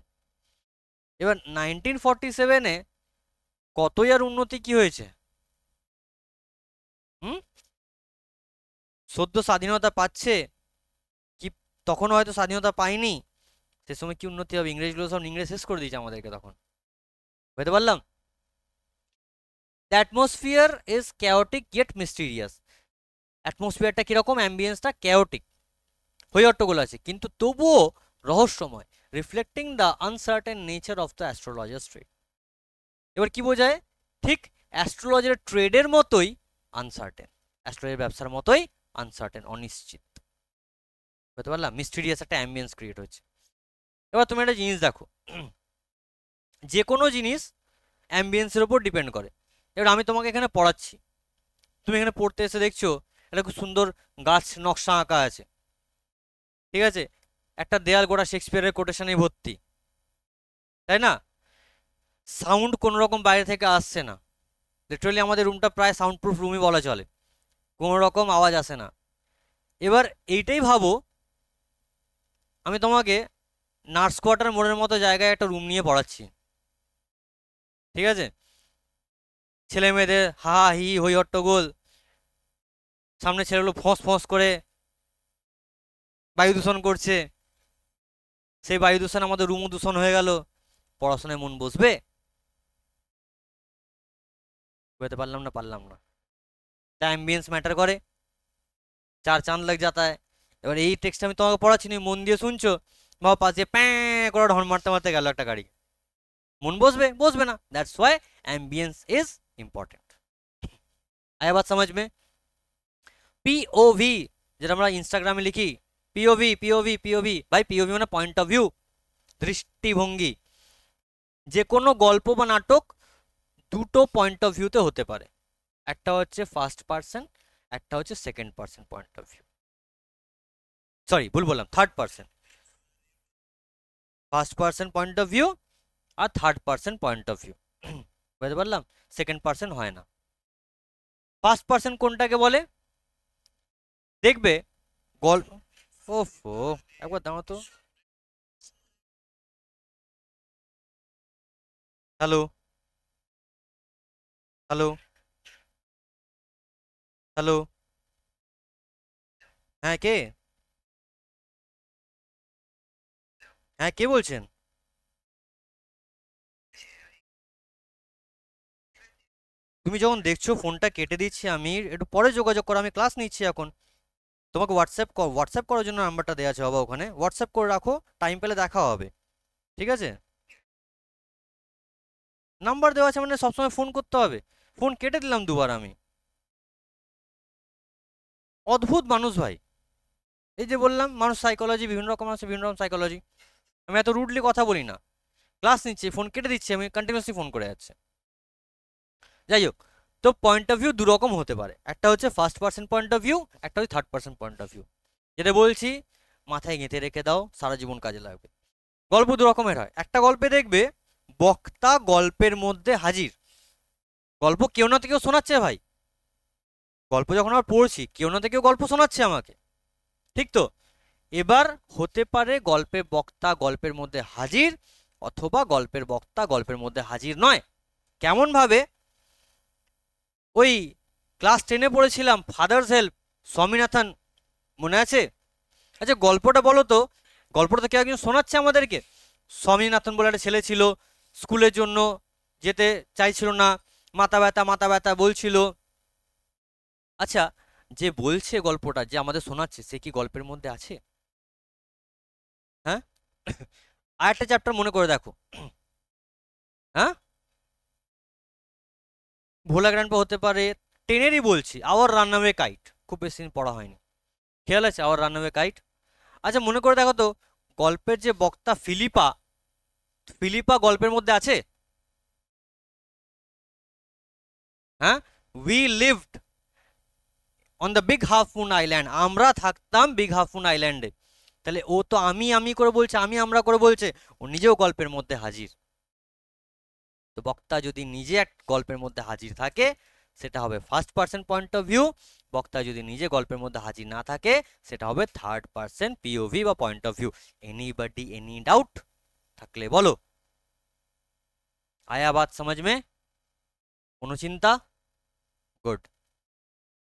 এবার 1947-এ কতই আর উন্নতি কি হয়েছে? হুম, সদ্য স্বাধীনতা পাচ্ছে কি, তখন হয়তো স্বাধীনতা পাইনি, সে সময় কি উন্নতি হবে? ইংরেজগুলো সব ইংরেজ শেষ করে দিয়েছে আমাদেরকে তখন। বুঝতে পারলাম? The atmosphere is chaotic yet mysterious. অ্যাটমসফিয়ারটা কিরকম? অ্যাম্বিয়েন্সটা ক্যাওটিক, হইহট্টগোল আছে, কিন্তু তবুও রহস্যময়, reflecting the uncertain nature of the astrologer's trade. এবার কি বোঝায়? ঠিক অ্যাস্ট্রোলজারের ট্রেডের মতোই আনসার্টেন, অ্যাস্ট্রোলজারের ব্যবসার মতোই আনসার্টেন, অনিশ্চিত। বুঝতে পারলাম? মিস্টিরিয়াস একটা অ্যাম্বিয়েন্স ক্রিয়েট হচ্ছে। এবার তুমি একটা জিনিস দেখো, যে কোনো জিনিস অ্যাম্বিয়েন্সের উপর ডিপেন্ড করে। এবার আমি তোমাকে এখানে পড়াচ্ছি, তুমি এখানে পড়তে এসে দেখছো একটা খুব সুন্দর গাছ নকশা আঁকা আছে, ঠিক আছে, একটা দেয়াল গোড়া শেক্সপিয়ারের কোটেশনে ভর্তি, তাই না? সাউন্ড কোনো রকম বাইরে থেকে আসছে না, লিটারালি আমাদের রুমটা প্রায় সাউন্ড প্রুফ রুমই বলা চলে, কোনো রকম আওয়াজ আসে না। এবার এইটাই ভাবো, আমি তোমাকে নার্স কোয়ার্টার মোড়ের মতো জায়গায় একটা রুম নিয়ে পড়াচ্ছি, ঠিক আছে, ছেলে মেয়েদের হা হি হই হট্টগোল, সামনে ছেলেগুলো ফস ফস করে বায়ু দূষণ করছে, সেই বায়ু দূষণ আমাদের রুমও দূষণ হয়ে গেল, পড়াশোনায় মন বসবে? বুঝতে পারলাম না? পারলাম না। তা অ্যাম্বিয়েন্স ম্যাটার করে, চার চাঁদ লাগ যাতা হয়। এবার এই টেক্সট আমি তোমাকে পড়াচ্ছি, নি মন দিয়ে শুনছো, বাবা পাশে প্যাঁ করে ঢন মারতে মারতে গেল একটা গাড়ি, মন বসবে? বসবে না। That's why ambience is important. আয়া বাত समझ में? পিওভি, যেটা আমরা ইনস্টাগ্রামে লিখি, পিওভি পিওভি পিওভি, ভাই পিওভি মানে পয়েন্ট অফ ভিউ, দৃষ্টিভঙ্গি। যে কোনো গল্প বা নাটক দুটো পয়েন্ট অফ ভিউতে হতে পারে, একটা হচ্ছে ফার্স্ট পার্সন, একটা হচ্ছে second person point of view, sorry ভুল বললাম, third person. First person point of view আর third person point of view, বুঝতে পারলাম? সেকেন্ড পার্সন হয় না। ফার্স্ট পার্সন কোনটাকে বলে? দেখবে গল্প, ওফো একবার দাও তো। Hello, hello, hello. হ্যাঁ কে? হ্যাঁ কে বলছেন? তুমি যখন দেখছো ফোনটা কেটে দিচ্ছি, আমি একটু পরে যোগাযোগ করো, আমি ক্লাস নিচ্ছি এখন। তোমাকে হোয়াটসঅ্যাপ করার জন্য নাম্বারটা দেওয়া আছে বাবা, ওখানে হোয়াটসঅ্যাপ করে রাখো, টাইম পেলে দেখা হবে। ঠিক আছে? নাম্বার দেওয়া আছে মানে সবসময় ফোন করতে হবে? ফোন কেটে দিলাম দুবার আমি। অদ্ভুত মানুষ ভাই। এই যে বললাম, মানুষ সাইকোলজি বিভিন্ন রকম আছে, বিভিন্ন রকম সাইকোলজি। আমি এত রুডলি কথা বলি না। ক্লাস নিচ্ছি, ফোন কেটে দিচ্ছি আমি, কন্টিনিউসলি ফোন করে যাচ্ছে। যাই হোক, তো পয়েন্ট অফ ভিউ দু রকম হতে পারে, একটা হচ্ছে first person point of view, একটা হচ্ছে third person point of view. যেটা বলছি মাথায় গেঁথে রেখে দাও, সারা জীবন কাজে লাগবে। গল্প দু রকমের হয়, একটা গল্পে দেখবে বক্তা গল্পের মধ্যে হাজির। গল্প কেউ না তো কেউ শোনাচ্ছে ভাই। গল্প যখন আমরা পড়ছি, কেউ না তো কেউ গল্প শোনাচ্ছে আমাকে, ঠিক তো? এবার হতে পারে গল্পে বক্তা গল্পের মধ্যে হাজির, অথবা গল্পের বক্তা গল্পের মধ্যে হাজির নয়। কেমন ভাবে? ওই ক্লাস 10-এ পড়েছিলাম ফাদার্স হেল্প, স্বামীনাথন, মনে আছে? আচ্ছা গল্পটা বলো তো, গল্পটা তো কেউ একজন শোনাচ্ছে আমাদেরকে। স্বামীনাথন বলে একটা ছেলে ছিল, স্কুলের জন্য যেতে চাইছিল না, মাথা ব্যথা মাথা ব্যথা বলছিল। আচ্ছা, যে বলছে গল্পটা, যে আমাদের শোনাচ্ছে, সে কি গল্পের মধ্যে আছে? হ্যাঁ? আরেকটা চ্যাপ্টার মনে করে দেখো। হ্যাঁ, ভোলা গ্র্যান্ডপা হতে পারে। টেনেরই বলছি, আওয়ার রানঅ্যাওয়ে কাইট, খুব বেশি দিন পড়া হয়নি, খেয়াল আছে আওয়ার রানঅ্যাওয়ে কাইট? আচ্ছা মনে করে দেখো তো, গল্পের যে বক্তা ফিলিপা, ফিলিপা গল্পের মধ্যে আছে? হ্যাঁ, we lived on the big half moon island, আমরা থাকতাম বিগ হাফ মুন আইল্যান্ডে। তাহলে ও তো আমি আমি করে বলছে, আমি আমরা করে বলছে, ও নিজেও গল্পের মধ্যে হাজির। তো বক্তা যদি নিজে এক গল্পের মধ্যে হাজির থাকে, সেটা হবে first person point of view. বক্তা যদি নিজে গল্পের মধ্যে হাজির না থাকে, সেটা হবে থার্ড পার্সন পিওভি বা point of view. Anybody, any doubt থাকলে বলো। আয়া বাত সমাজ মে? কোনো চিন্তা? গুড।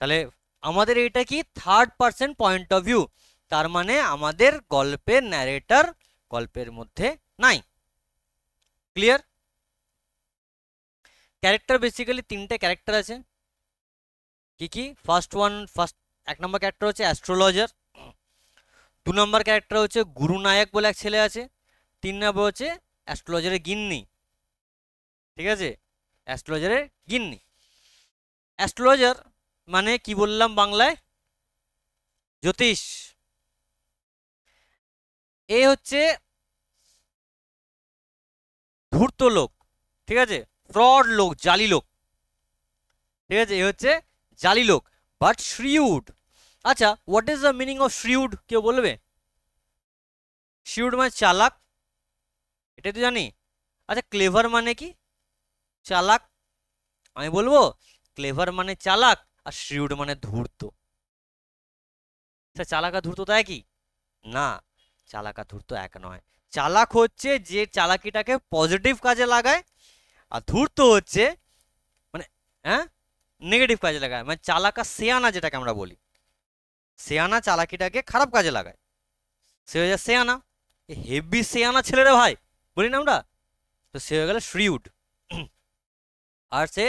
তাহলে আমাদের এটা কি, third person point of view. তার মানে আমাদের গল্পের ন্যারেটর গল্পের মধ্যে নাই। ক্লিয়ার? ক্যারেক্টার বেসিক্যালি তিনটে ক্যারেক্টার আছে। কি কি? ফার্স্ট এক নম্বর ক্যারেক্টার হচ্ছে অ্যাস্ট্রোলজার। দু নম্বর ক্যারেক্টার হচ্ছে গুরুনায়ক বলে এক ছেলে আছে। তিন নম্বর হচ্ছে অ্যাস্ট্রোলজারের গিন্নি। ঠিক আছে? অ্যাস্ট্রোলজারের গিন্নি। অ্যাস্ট্রোলজার মানে কি বললাম বাংলায়? জ্যোতিষ। এ হচ্ছে ধূর্ত লোক, ঠিক আছে, ফ্রড লোক, জালি লোক। ঠিক আছে, এ হচ্ছে জালি লোক, বাট শ্রিউড। আচ্ছা, what is the meaning of shrewd, কেউ বলবে? শ্রিউড মানে চালাক, এটাই তো জানি। আচ্ছা ক্লেভার মানে কি? চালাক। আমি বলবো ক্লেভার মানে চালাক, আর শ্রিউড মানে ধূর্ত। আচ্ছা, চালাক আর ধূর্ত তো একই? না, চালাক আর ধূর্ত এক নয়। চালাক হচ্ছে যে চালাকিটাকে পজিটিভ কাজে লাগায়, আর ধূর্ত হচ্ছে মানে, হ্যাঁ, নেগেটিভ কাজে লাগায়। মানে চালাক আর সেয়ানা যেটাকে আমরা বলি, সেয়ানা চালাকিটাকে খারাপ কাজে লাগায়, সে হয়ে যায় সেয়ানা। হেভি সেয়ানা ছেলে রে ভাই, বলি না আমরা, তো সে হয়ে গেল শ্রিউড। আর সে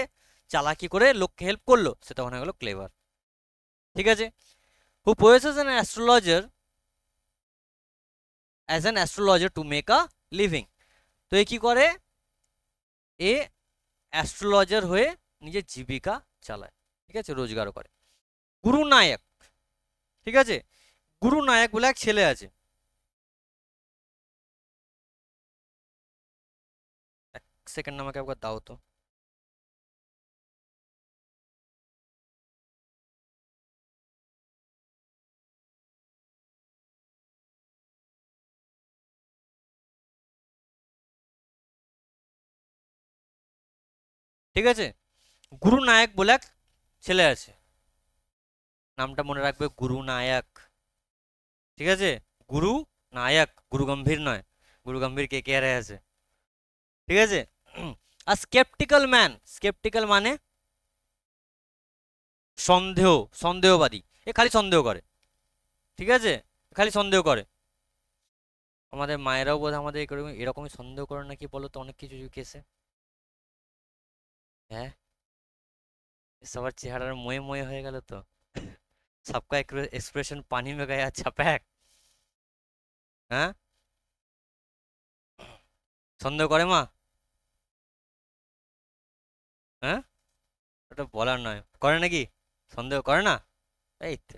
চালাকি করে লোককে হেল্প করলো, সে তখন হয়ে গেল ক্লেভার। ঠিক আছে? হু possesses an astrologer as an astrologer to make a living। তো এ কি করে? এ অ্যাস্ট্রোলজার হয়ে নিজের জীবিকা চালায়, ঠিক আছে, রোজগারও করে। গুরু নায়ক, ঠিক আছে, গুরু নায়ক বলে এক ছেলে আছে। এক সেকেন্ড আমাকে একবার দাও তো। ঠিক আছে, গুরু নায়ক বলে এক ছেলে আছে, নামটা মনে রাখবে, গুরু নায়ক। ঠিক আছে, গুরু নায়ক, গুরু গম্ভীর নয়, গুরু গম্ভীর কে কে আছে, ঠিক আছে। আর স্কেপটিক্যাল ম্যান, স্কেপটিক্যাল মানে সন্দেহ, সন্দেহবাদী, এ খালি সন্দেহ করে, ঠিক আছে, খালি সন্দেহ করে। আমাদের মায়েরাও বোধ আমাদের এরকমই সন্দেহ করে নাকি বলো তো, অনেক কিছু কেসে। হ্যাঁ, সবার চেহারার ময়ে ময়ে হয়ে গেল তো, সবকা एक्सप्रेशन पानी में गया छपैक। হ্যাঁ, সন্দেহ করে মা? হ্যাঁ, ওটা বলার নয়, করে নাকি? সন্দেহ করে না? এই তো,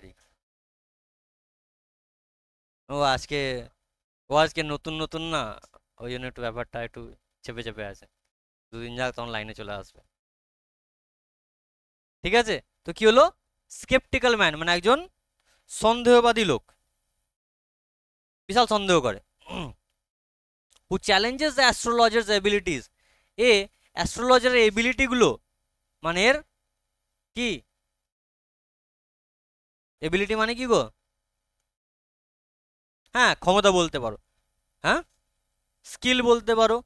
ও আজকে, ও আজকে নতুন নতুন না, ওই জন্য একটু ব্যাপারটা একটু চেপে চেপে আছে। দুদিন যাক তখন লাইনে চলে আসবে, ঠিক আছে। তো কি হলো, স্কেপটিক্যাল ম্যান মানে একজন সন্দেহবাদী লোক, বিশাল সন্দেহ করে। হু চ্যালেঞ্জেস দ্য অ্যাস্ট্রোলজার্স এবিলিটিস, এ অ্যাস্ট্রোলজারের এবিলিটিগুলো, মানে এর কি এবিলিটি মানে কি গো? হ্যাঁ, ক্ষমতা বলতে পারো, হ্যাঁ, স্কিল বলতে পারো।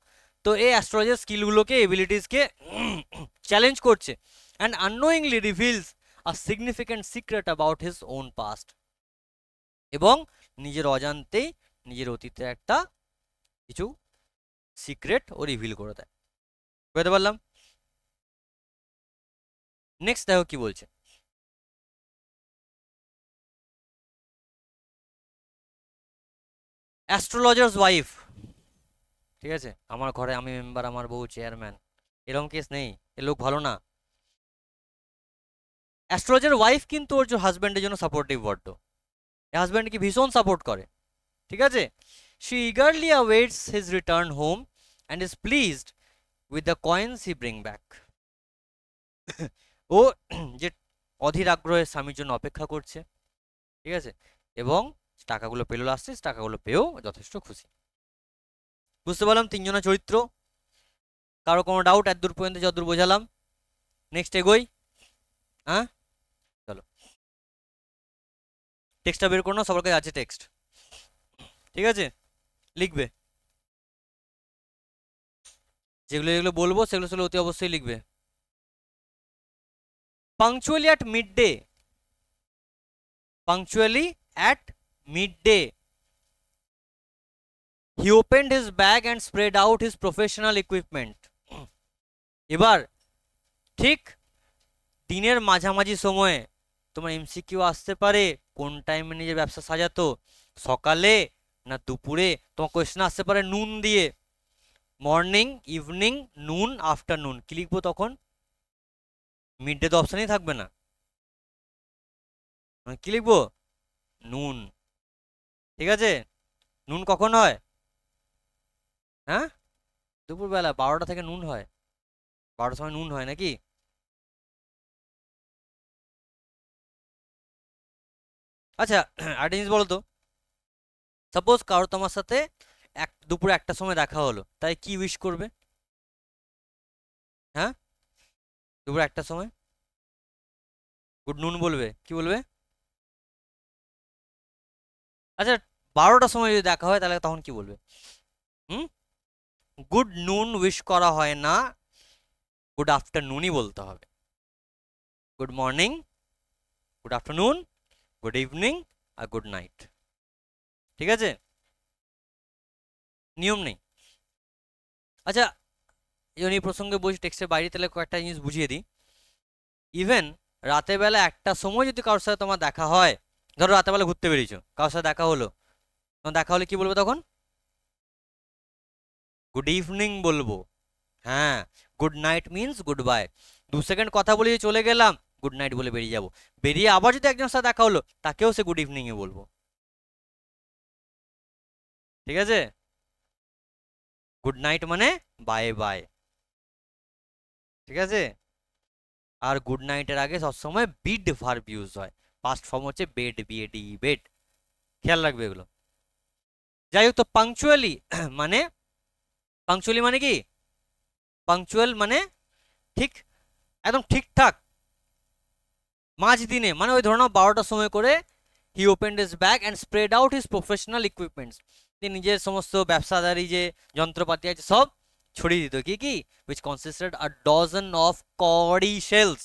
তো এই অ্যাস্ট্রোলজার স্কিলগুলোকে, এবিলিটিসকে চ্যালেঞ্জ করছে, and unknowingly reveals a significant secret about his own past, এবং নিজের অজান্তেই নিজের অতীতে একটা কিছু সিক্রেট ও রিভিল করে দেয়। বুঝতে পারলাম? নেক্সট দেখো কি বলছে, অ্যাস্ট্রোলজার্স ওয়াইফ, ঠিক আছে, আমার ঘরে আমি মেম্বার, আমার বউ চেয়ারম্যান, এরকম কেস নেই, এ লোক ভালো না। অ্যাস্ট্রোলজার ওয়াইফ কিন্তু ওর যে হাজব্যান্ডের জন্য সাপোর্টিভ বড্ড, হাজব্যান্ডকে ভীষণ সাপোর্ট করে, ঠিক আছে। She eagerly awaits his return home and is pleased with the coins he bring back. ও যে অধীর আগ্রহে স্বামীর জন্য অপেক্ষা করছে, ঠিক আছে, এবং টাকাগুলো পেলো, আসছে টাকাগুলো পেয়েও যথেষ্ট খুশি। বুঝতে পারলাম তিনজনের চরিত্র? কারো কোনো ডাউট এত দূর পর্যন্ত যতদূর বোঝালাম? নেক্সট এগোই, হ্যাঁ চলো, টেক্সটটা বের করো না, সবার কাছে আছে টেক্সট, ঠিক আছে, লিখবে, যেগুলো যেগুলো বলবো সেগুলো সেগুলো অতি অবশ্যই লিখবে। Punctually at midday, punctually at midday he opened his bag and spread out his professional equipment. এবার ঠিক দিনের মাঝামাঝি সময়ে তোমার এমসিকিউ আসতে পারে, কোন টাইমে নিজের ব্যবসা সাজাতো, সকালে না দুপুরে? তোমার কোয়েশ্চেন আসতে পারে নুন দিয়ে, মর্নিং, ইভিনিং, নুন, আফটারনুন, কি লিখবো তখন? মিড ডে তো অপশানই থাকবে না, কি লিখবো? নুন, ঠিক আছে। নুন কখন হয়? হ্যাঁ, দুপুরবেলা 12টা থেকে নুন হয়, 12টার সময় নুন হয় নাকি? আচ্ছা, আরেকটা জিনিস বলো তো, সাপোজ কারো তোমার সাথে দুপুরে 1টার সময় দেখা হলো, তাই কি উইশ করবে? হ্যাঁ, দুপুরে 1টার সময় গুড নুন বলবে, কি বলবে? আচ্ছা, 12টার সময় যদি দেখা হয় তাহলে তখন কি বলবে? হুম, গুড নুন উইশ করা হয় না, গুড আফটারনুনই বলতে হবে। Good morning, good afternoon, good evening, আর গুড নাইট, ঠিক আছে, নিয়ম নেই। আচ্ছা, এই প্রসঙ্গে বলছি টেক্সটের বাইরে, তাহলে কয়েকটা জিনিস বুঝিয়ে দিই। ইভেন রাতের বেলা 1টার সময় যদি কারোর সাথে তোমার দেখা হয়, ধরো রাতের বেলা ঘুরতে বেরিয়েছো, কারোর সাথে দেখা হলো, তোমার দেখা হলে কি বলবো তখন? গুড ইভিনিং বলবো, হ্যাঁ। Good night means good bye, 2 second কথা বলে চলে গেলাম, গুড নাইট বলে বেরিয়ে যাব, বেরিয়ে আবার যদি একজনের সাথে দেখা হলো তাকেও সে গুড ইভিনিংই বলবো, ঠিক আছে। গুড নাইট মানে বাই বাই, ঠিক আছে। আর গুড নাইটের আগে সবসময় বিড ভার্ব ইউজ হয়, পাস্ট ফর্ম হচ্ছে বেড, বিএডি, বেড, খেয়াল রাখবে এগুলো। যাই হোক, তো পাংচুয়ালি মানে, পাংচুয়ালি মানে কি? পাংচুয়াল মানে ঠিক, একদম ঠিকঠাক, মাঝ দিনে, মানে ওই ধরো 12টার সময় করে হি opened his bag and spread out his professional equipments. তিনি নিজের সমস্ত ব্যবসাদারি যে যন্ত্রপাতি আছে সব ছড়িয়ে দিত। কি কি? which consisted a dozen of cowrie shells।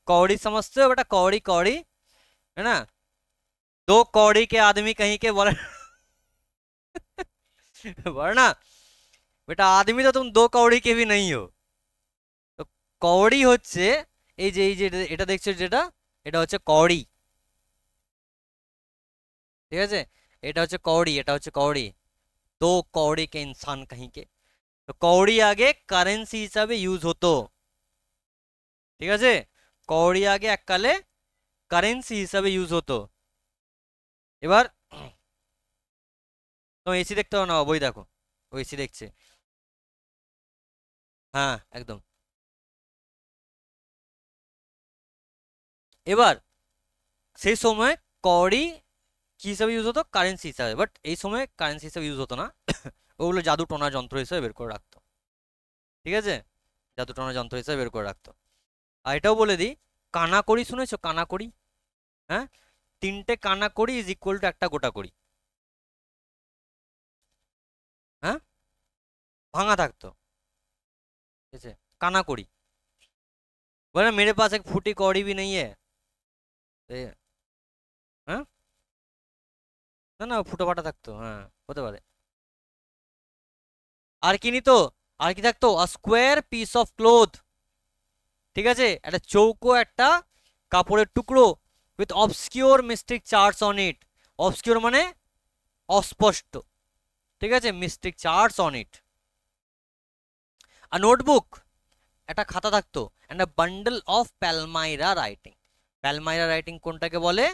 कौड़ी समझते हो बेटा? कौड़ी कौड़ी है ना, दो कौड़ी के आदमी कहीं के बोले वरना बेटा आदमी तो तुम दो कौड़ी के भी नहीं हो। তো কৌড়ি হচ্ছে এই যে এটা দেখছো যেটা, এটা হচ্ছে কৌড়ি। ঠিক আছে, এটা হচ্ছে কৌড়ি, এটা হচ্ছে কৌড়ি। তো কৌড়ি কে ইনসান कहीं के। তো কৌড়ি আগে কারেন্সি হিসাবে ইউজ হতো। ঠিক আছে, কৌড়ি আগে এককালে কারেন্সি হিসাবে ইউজ হতো। এবার তো এসি দেখতে হবে না, বই দেখো, ও এসি দেখছে। হ্যাঁ একদম। এবার সেই সময় কৌড়ি কি হিসাবে ইউজ হতো? কারেন্সি হিসাবে। বাট এই সময় কারেন্সি হিসাবে ইউজ হতো না, ওগুলো জাদু টোনা যন্ত্র হিসাবে বের করে রাখতো। ঠিক আছে, জাদু টোনা যন্ত্র হিসাবে বের করে রাখতো। আর এটাও বলে দিই, কানাকড়ি শুনেছো? কানাকড়ি, হ্যাঁ, 3টে কানাকড়ি ইজ ইকুয়াল টু একটা গোটা কড়ি। হ্যাঁ, ভাঙা থাকতো। ঠিক আছে, কানাকড়ি बोले मेरे पास एक फूटी कौड़ी भी नहीं है। হ্যাঁ, না না ফুটো ফাটা থাকতো, হ্যাঁ হতে পারে। আর কি নিত? আর কি থাকতো? A square piece of cloth. ঠিক আছে, একটা চৌকো একটা কাপড়ের টুকরো with obscure mystic charts on it. Obscure মানে অস্পষ্ট। ঠিক আছে, মিস্টিক চার্টস অন ইট। আর নোটবুক, একটা খাতা থাকতো। And a bundle of palmyra writing. Palmyra writing কোনটাকে বলে?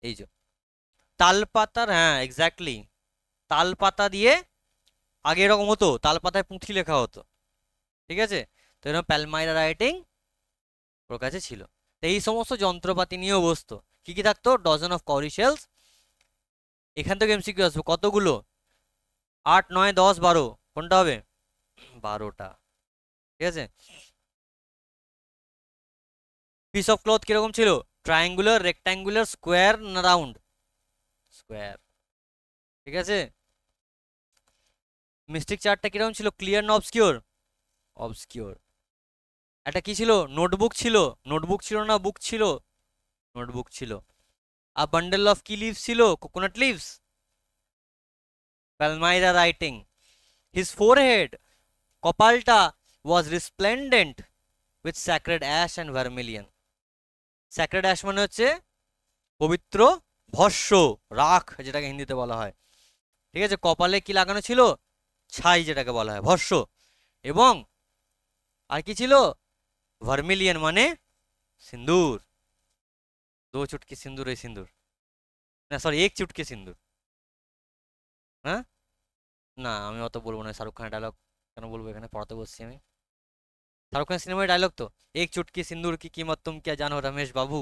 এই যে তালপাতার, হ্যাঁ এক্স্যাক্টলি, তালপাতা দিয়ে আগে এরকম হতো, তালপাতায় পুঁথি লেখা হতো। ঠিক আছে, তো এরকম প্যালমাইরা রাইটিং ওর কাছে ছিল। তো এই সমস্ত যন্ত্রপাতি নিয়েও বসতো। কি কি থাকতো? Dozen of cowrie shells. এখান থেকে এমসিকিউ আসবে কতগুলো? 8 9 10 12, কোনটা হবে? 12টা। ঠিক আছে, পিস অফ ক্লথ কিরকম ছিল? ট্রায়াঙ্গুলার, রেক্ট্যাঙ্গুলার, স্কোয়ার না রাউন্ড? স্কোয়ার। ঠিক আছে, মিস্টিক চার্টটা কিরকম ছিল? ক্লিয়ার না অবসকিউর? অবসকিউর। একটা কি ছিল? নোটবুক ছিল। নোটবুক ছিল না বুক ছিল? নোটবুক ছিল। আর বান্ডেল অফ কি লিভস ছিল? Coconut leaves. Palmyra writing. His forehead, কপালটা, was resplendent with sacred ash and vermilion. Sacred ash মানে হচ্ছে পবিত্র ভস্য, রাখ যেটাকে হিন্দিতে বলা হয়। ঠিক আছে, কপালে কি লাগানো ছিল? ছাই যেটাকে বলা হয় ভস্য। এবং আর কি ছিল? ভার্মিলিয়ন মানে সিন্দুর। 2 চুটকি সিন্দুর, এই সিন্দুর না, সরি 1 চুটকি সিন্দুর। হ্যাঁ, না আমি অত বলবো না, শাহরুখ খানের ডায়লগ কেন বলবো এখানে, পড়াতে বসছি আমি। শাহরুখ খান সিনেমার ডায়লগ তো, 1 চুটকি সিন্দুর কি कीमत तुम क्या জানো রমেশ বাবু।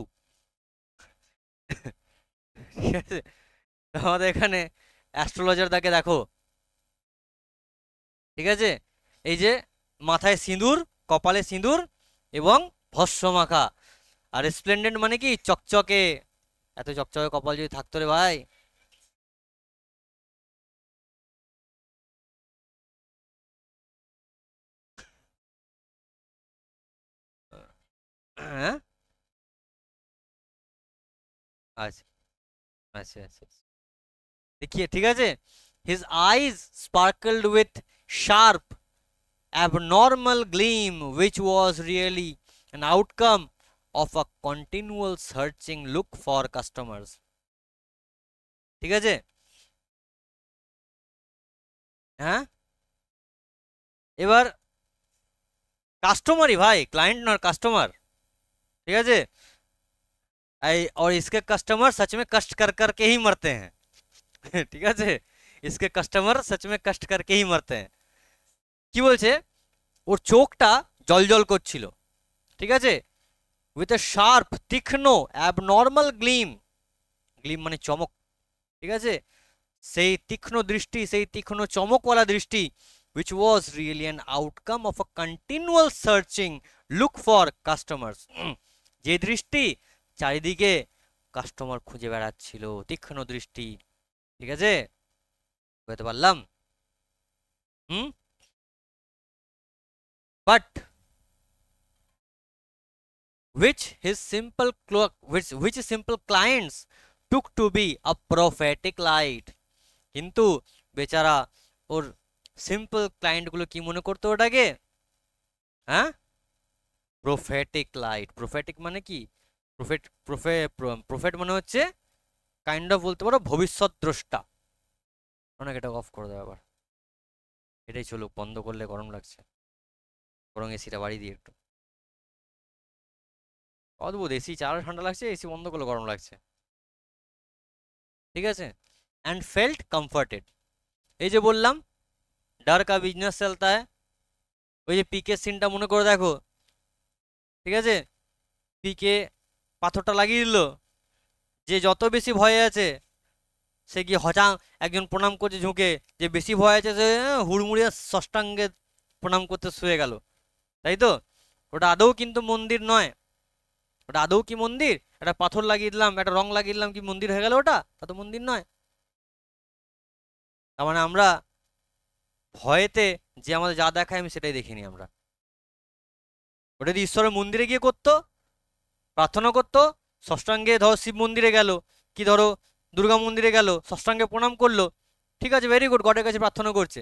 ঠিক আছে, আমাদের এখানে অ্যাস্ট্রোলজার তাকে দেখো। ঠিক আছে, এই যে মাথায় সিঁদুর, কপালে সিঁদুর এবং ভস্য মাখা। আর স্প্লেন্ডেন্ট মানে কি? চকচকে। এত চকচকে কপাল যদি থাকতো রে ভাই। হ্যাঁ, আচ্ছা আচ্ছা আচ্ছা, देखिए ठीक है। his eyes sparkled with sharp abnormal gleam which was really an outcome of a continual searching look for customers। ঠিক আছে, হ্যাঁ, এবার কাস্টমারই ভাই, ক্লায়েंट না কাস্টমার। ঠিক আছে, और इसके कस्टमर सच में कष्ट कर करके ही मरते हैं। ঠিক আছে, इसके कस्टमर सच में कष्ट करके ही मरते हैं। কি বলছে? ওর চোখটা জলজল করছিল। ঠিক আছে, উইথ এ শার্প, তীক্ষ্ণ, অ্যাবনর্মাল গ্লিম। গ্লিম মানে চমক। ঠিক আছে, সেই তীক্ষ্ণ দৃষ্টি, সেই তীক্ষ্ণ চমকওয়ালা দৃষ্টি, which was really an outcome of a continual searching look for customers। যে দৃষ্টি চারিদিকে কাস্টমার খুঁজে বেড়াচ্ছিল, তীক্ষ্ণ দৃষ্টি। ঠিক আছে, বুঝতে পারলাম। হুম। But which simple clients took to be a prophetic light. কিন্তু বেচারা ওর সিম্পল ক্লায়েন্ট গুলো কি মনে করতো ওটাকে? হ্যাঁ, প্রফেটিক লাইট। প্রফেটিক মানে কি? প্রফেট প্রফেট মানে হচ্ছে কাইন্ড অফ বলতে পারো ভবিষ্যৎ দ্রষ্টা। অনেক এটা অফ করে দেবে আবার, এটাই চলুক, বন্ধ করলে গরম লাগছে, বরং এসিটা বাড়ি দিয়ে একটু। অদ্ভুত, এসি চালালে ঠান্ডা লাগছে, এসি বন্ধ করলে গরম লাগছে। ঠিক আছে, অ্যান্ড ফেল্ট কমফর্টেড। এই যে বললাম ডার কা বিজনেস চলতা হ্যায়, ওই যে পিকে সিনটা মনে করে দেখো। ঠিক আছে, পিকে পাথরটা লাগিয়ে দিল, যে যত বেশি ভয়ে আছে সে গিয়ে হঠাৎ একজন প্রণাম করছে ঝুঁকে, যে বেশি ভয় আছে সে হুড়মুড়িয়ে ষষ্ঠাঙ্গে প্রণাম করতে শুয়ে গেল। তাই তো? ওটা আদৌ কিন্তু মন্দির নয়। ওটা আদৌ কি মন্দির? একটা পাথর লাগিয়ে দিলাম, একটা রং লাগিয়ে দিলাম, কি মন্দির হয়ে গেল? ওটা তা তো মন্দির নয়। তার মানে আমরা ভয়েতে যে আমাদের যা দেখায় আমি সেটাই দেখিনি আমরা। ওটা যদি ঈশ্বরের মন্দিরে গিয়ে করতো, প্রার্থনা করতো, ষষ্ঠাঙ্গে ধরো শিব মন্দিরে গেল, কি ধরো দুর্গা মন্দিরে গেল, ষষ্ঠাঙ্গে প্রণাম করলো, ঠিক আছে, ভেরি গুড, গডের কাছে প্রার্থনা করছে।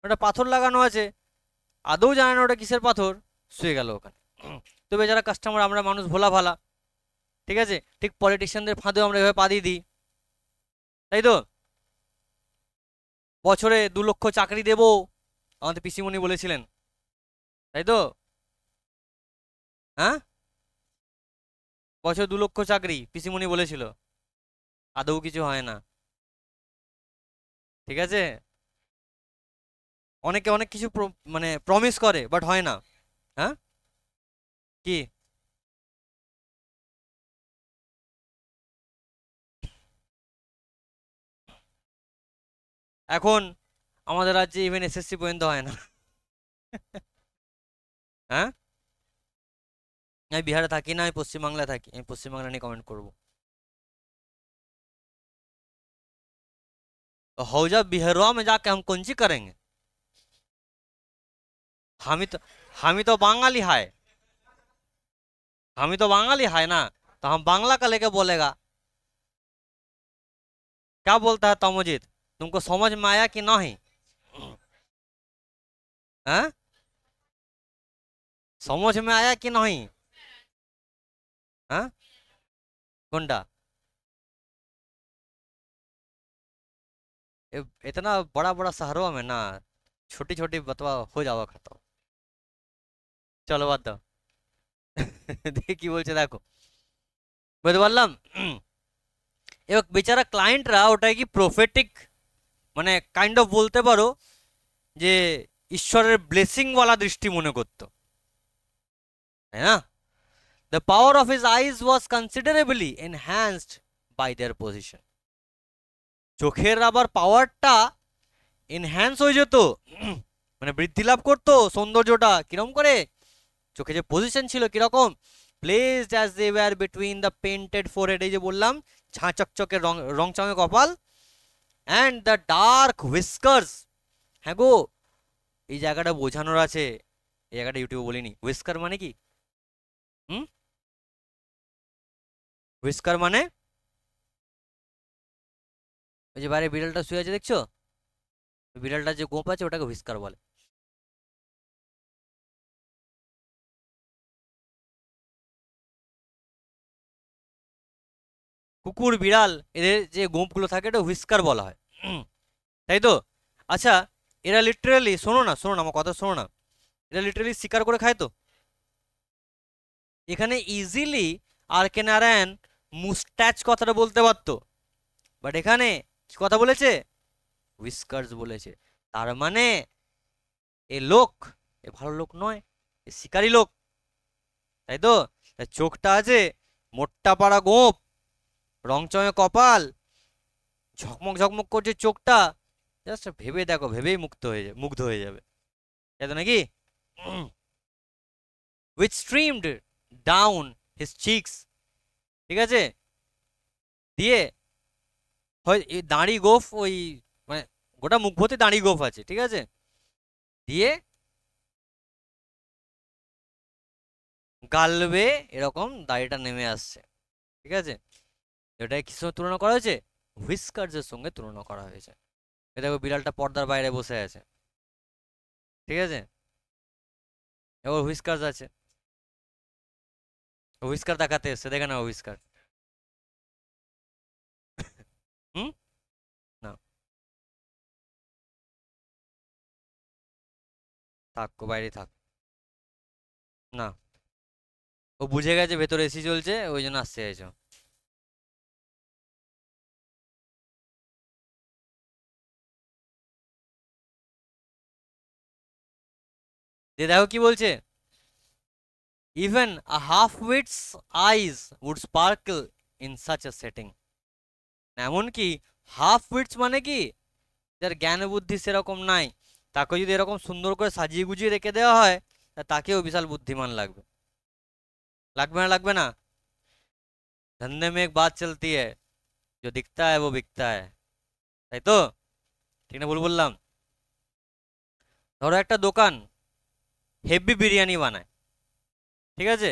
ওটা পাথর লাগানো আছে, আদৌ জানে না ওটা কিসের পাথর, শুয়ে গেল ওখানে। তো বেচারা কাস্টমার, আমরা মানুষ ভোলা ভালা, ঠিক আছে, ঠিক পলিটিশিয়ানদের ফাঁদেও আমরা এভাবে পা দিয়ে দিই। তাই তো? বছরে 2 লক্ষ চাকরি দেব, আমাদের পিসিমণি বলেছিলেন। তাই তো? হ্যাঁ, বছরে 2 লক্ষ চাকরি পিসিমণি বলেছিল, আদৌ কিছু হয় না। ঠিক আছে, অনেকে অনেক কিছু মানে প্রমিস করে, বাট হয় না। হ্যাঁ, কি? এখন আমাদের রাজ্যে ইভেন এসএসসি পর্যন্ত হয় না। হ্যাঁ, আমি বিহারে থাকি না, আমি পশ্চিমবাংলায় থাকি, আমি পশ্চিমবাংলা নিয়ে কমেন্ট করবো। तो हौजा बिहारवा में जाके हम कौन सी करेंगे? हम ही तो हम ही तो बांगाली है, हम ही तो बांगाली है ना, तो हम बांग्ला का लेके बोलेगा। क्या बोलता है तमोजीत, तुमको समझ में आया कि नहीं? हाँ, समझ में आया कि नहीं? हाँ, गुंडा, इतना बड़ा बड़ा शहरों में ना छोटी छोटी बतवा हो जावा खत्म। चलो बात दो। দেখি কি বলছে দেখো, বুঝতে পারলাম। এবার বেচারা ক্লায়েন্টরা ওটাই কি প্রফেটিক, মানে কাইন্ড অফ বলতে পারো যে ঈশ্বরের ব্লেসিং ওয়ালা দৃষ্টি মনে করতো, তাই না? The power of his eyes was considerably enhanced by their position. চোখের আবার পাওয়ারটা এনহ্যান্স হয়ে যেত, মানে বৃদ্ধি লাভ করতো সৌন্দর্যটা। কিরকম করে? চোখে যে পজিশন ছিল কিরকম, placed as they were between the painted forehead, এই যে বললাম ঝাঁ চকচকে রং চঙে কপাল, অ্যান্ড দ্য ডার্ক হুইস্কার্স। হ্যাঁ গো, এই জায়গাটা বোঝানোর আছে, এই জায়গাটা ইউটিউবে বলিনি। হুইস্কার মানে কি? হুম, হুইস্কার মানে ওই যে বাইরে বিড়ালটা শুয়ে আছে দেখছো, বিড়ালটা যে গোপ আছে ওটাকে হুইস্কার বলে। কুকুর বিড়াল এদের যে গোপগুলো থাকে এটা হুইস্কার বলা হয়। তাই তো? আচ্ছা, এরা লিটারেলি, শোনো না শোনো না আমার কথা শোনো না, এরা লিটারেলি শিকার করে খায় তো। এখানে ইজিলি আর কে নারায়ণ মুস্ট্যাচ কথাটা বলতে পারতো, বাট এখানে কি কথা বলেছে? হুইস্কার্স বলেছে। তার মানে এ লোক, এ ভালো লোক নয়, এ শিকারী লোক। তাই তো? তাই চোখটা আছে মোট্টা পাড়া গোঁপ, রংচঙে কপাল, ঝকমক ঝকমক করছে চোখটা, জাস্ট ভেবে দেখো, ভেবেই মুগ্ধ হয়ে যাবে, তাই তো নাকি? which streamed down his cheeks। ঠিক আছে, দিয়ে হয় এই দাঁড়ি গোফ ওই মানে গোটা মুখ ভর্তি দাঁড়ি গোফ আছে, ঠিক আছে, দিয়ে গালবে এরকম দাড়িটা নেমে আসছে, ঠিক আছে। এটা কিসের সঙ্গে তুলনা করা হয়েছে? হুইস্কার্সের সঙ্গে তুলনা করা হয়েছে। এ দেখো বিড়ালটা পর্দার বাইরে বসে আছে, ঠিক আছে, এবার হুইস্কার্স আছে, হুইস্কার দেখাতে এসছে, দেখে না হুইস্কার। হুম, না থাক, বাইরে থাক। না, ও বুঝে গেছে ভেতরে এসি চলছে, ওই জন্য আসতে চাইছো। দিয়ে দেখো কি বলছে, even a half wit's eyes would sparkle in such a setting. এমনকি হাফ উইটস মানে কি, যার জ্ঞান বুদ্ধি সেরকম নাই, তাকে যদি এরকম সুন্দর করে সাজিয়ে গুজিয়ে রেখে দেওয়া হয়, তা তাকেও বিশাল বুদ্ধিমান লাগবে। লাগবে না, লাগবে না? धंधे में एक बात चलती है, जो दिखता है वो बिकता है, তাই তো? ঠিক না ভুল বললাম? ধরো একটা দোকান হেভি বিরিয়ানি বানায়, ঠিক আছে,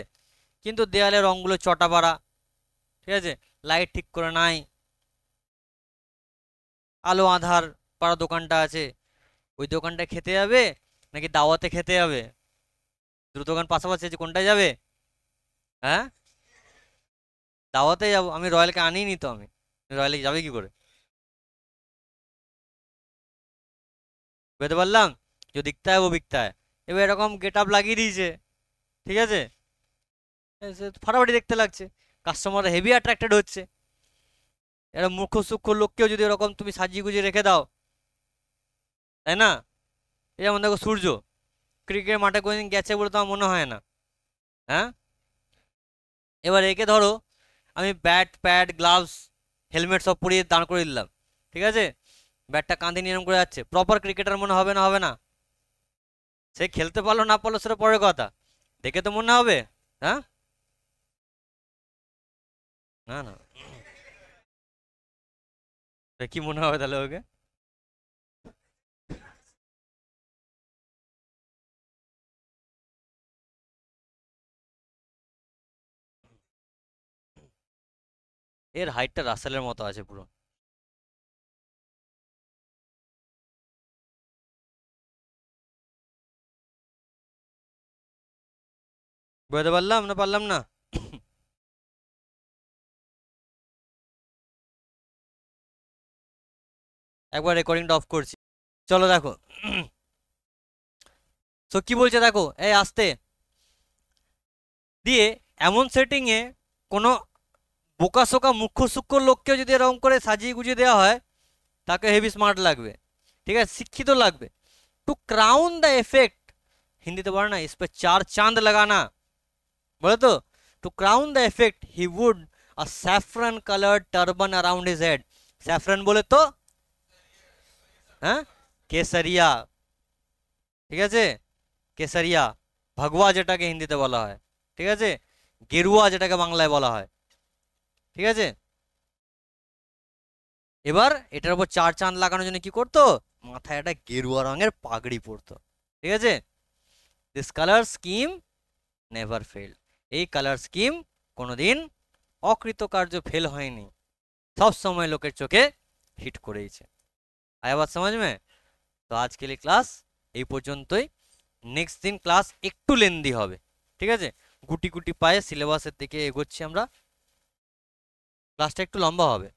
কিন্তু দেয়ালে রংগুলো চটা পাড়া, ঠিক আছে, লাইট ঠিক করে নাই, আলো আধার পাড়া দোকানটা আছে। ওই দোকানটা খেতে যাবে নাকি দাওয়াতে খেতে যাবে? দুটো দোকান পাশাপাশি আছে, কোনটায় যাবে? হ্যাঁ, দাওয়াতে যাবো। আমি রয়্যালকে আনিনি তো, আমি রয়্যালে যাবে কি করে? বুঝতে পারলাম, যে দিকটা है वो बिकता है। এবার এরকম গেট আপ লাগিয়ে দিয়েছে, ঠিক আছে, ফাটাফাটি দেখতে লাগছে, কাস্টমার হেভি অ্যাট্রাক্টেড হচ্ছে। এরা মূর্খ সূক্ষ্ম লোককেও যদি এরকম তুমি সাজিয়ে গুজিয়ে রেখে দাও, তাই না? এই যেমন দেখো সূর্য ক্রিকেট মাঠে কোনোদিন গেছে বলে তো আমার মনে হয় না। হ্যাঁ, এবার একে ধরো আমি ব্যাট প্যাড গ্লাভস হেলমেট সব পরিয়ে দাঁড় করে দিলাম, ঠিক আছে, ব্যাটটা কাঁধে নিয়ে এরকম করে যাচ্ছে, প্রপার ক্রিকেটার মনে হবে না? হবে না? সে খেলতে পারলো না পারলো সেটা পরের কথা, দেখে তো মনে হবে। হ্যাঁ, না না, তা কি মনে হবে তাহলে ওকে? এর হাইটটা রাসেলের মতো আছে পুরো। বুঝতে পারলাম না, পারলাম না? একবার রেকর্ডিংটা অফ করছি, চলো দেখো। তো কি বলছে দেখো, এই আসতে দিয়ে এমন সেটিংয়ে কোনো বোকাসোকা মুখ্য সূক্ষ্ম লোককেও যদি এরকম করে সাজিয়ে গুজিয়ে দেওয়া হয়, তাকে হেভি স্মার্ট লাগবে, ঠিক আছে, শিক্ষিত লাগবে। টু ক্রাউন দ্য এফেক্ট, হিন্দিতে বলে না, ইস পে চার চাঁদ লাগানা, বলে তো, to crown the effect he would a saffron coloured turban around his head. Saffron বলে তো, হ্যাঁ, কেসারিয়া, ঠিক আছে, কেসারিয়া, ভগবা যেটাকে হিন্দিতে বলা হয়, ঠিক আছে, গেরুয়া যেটাকে বাংলায় বলা হয়, ঠিক আছে। এবার এটার উপর চার চাঁদ লাগানোর জন্য কি করতো, মাথায় একটা গেরুয়া রঙের পাগড়ি পরতো, ঠিক আছে। This colour scheme never fail, এই কালার স্কিম কোনোদিন অকৃতকার্য ফেল হয়নি, সব সময় লোকের চোখে হিট করেইছে। আয়া বাত সমাজ মে? তো আজকে ক্লাস এই পর্যন্তই। নেক্সট দিন ক্লাস একটু লেন্দি হবে, ঠিক আছে, গুটি গুটি পায়ে সিলেবাসের দিকে এগোচ্ছি আমরা, ক্লাসটা একটু লম্বা হবে।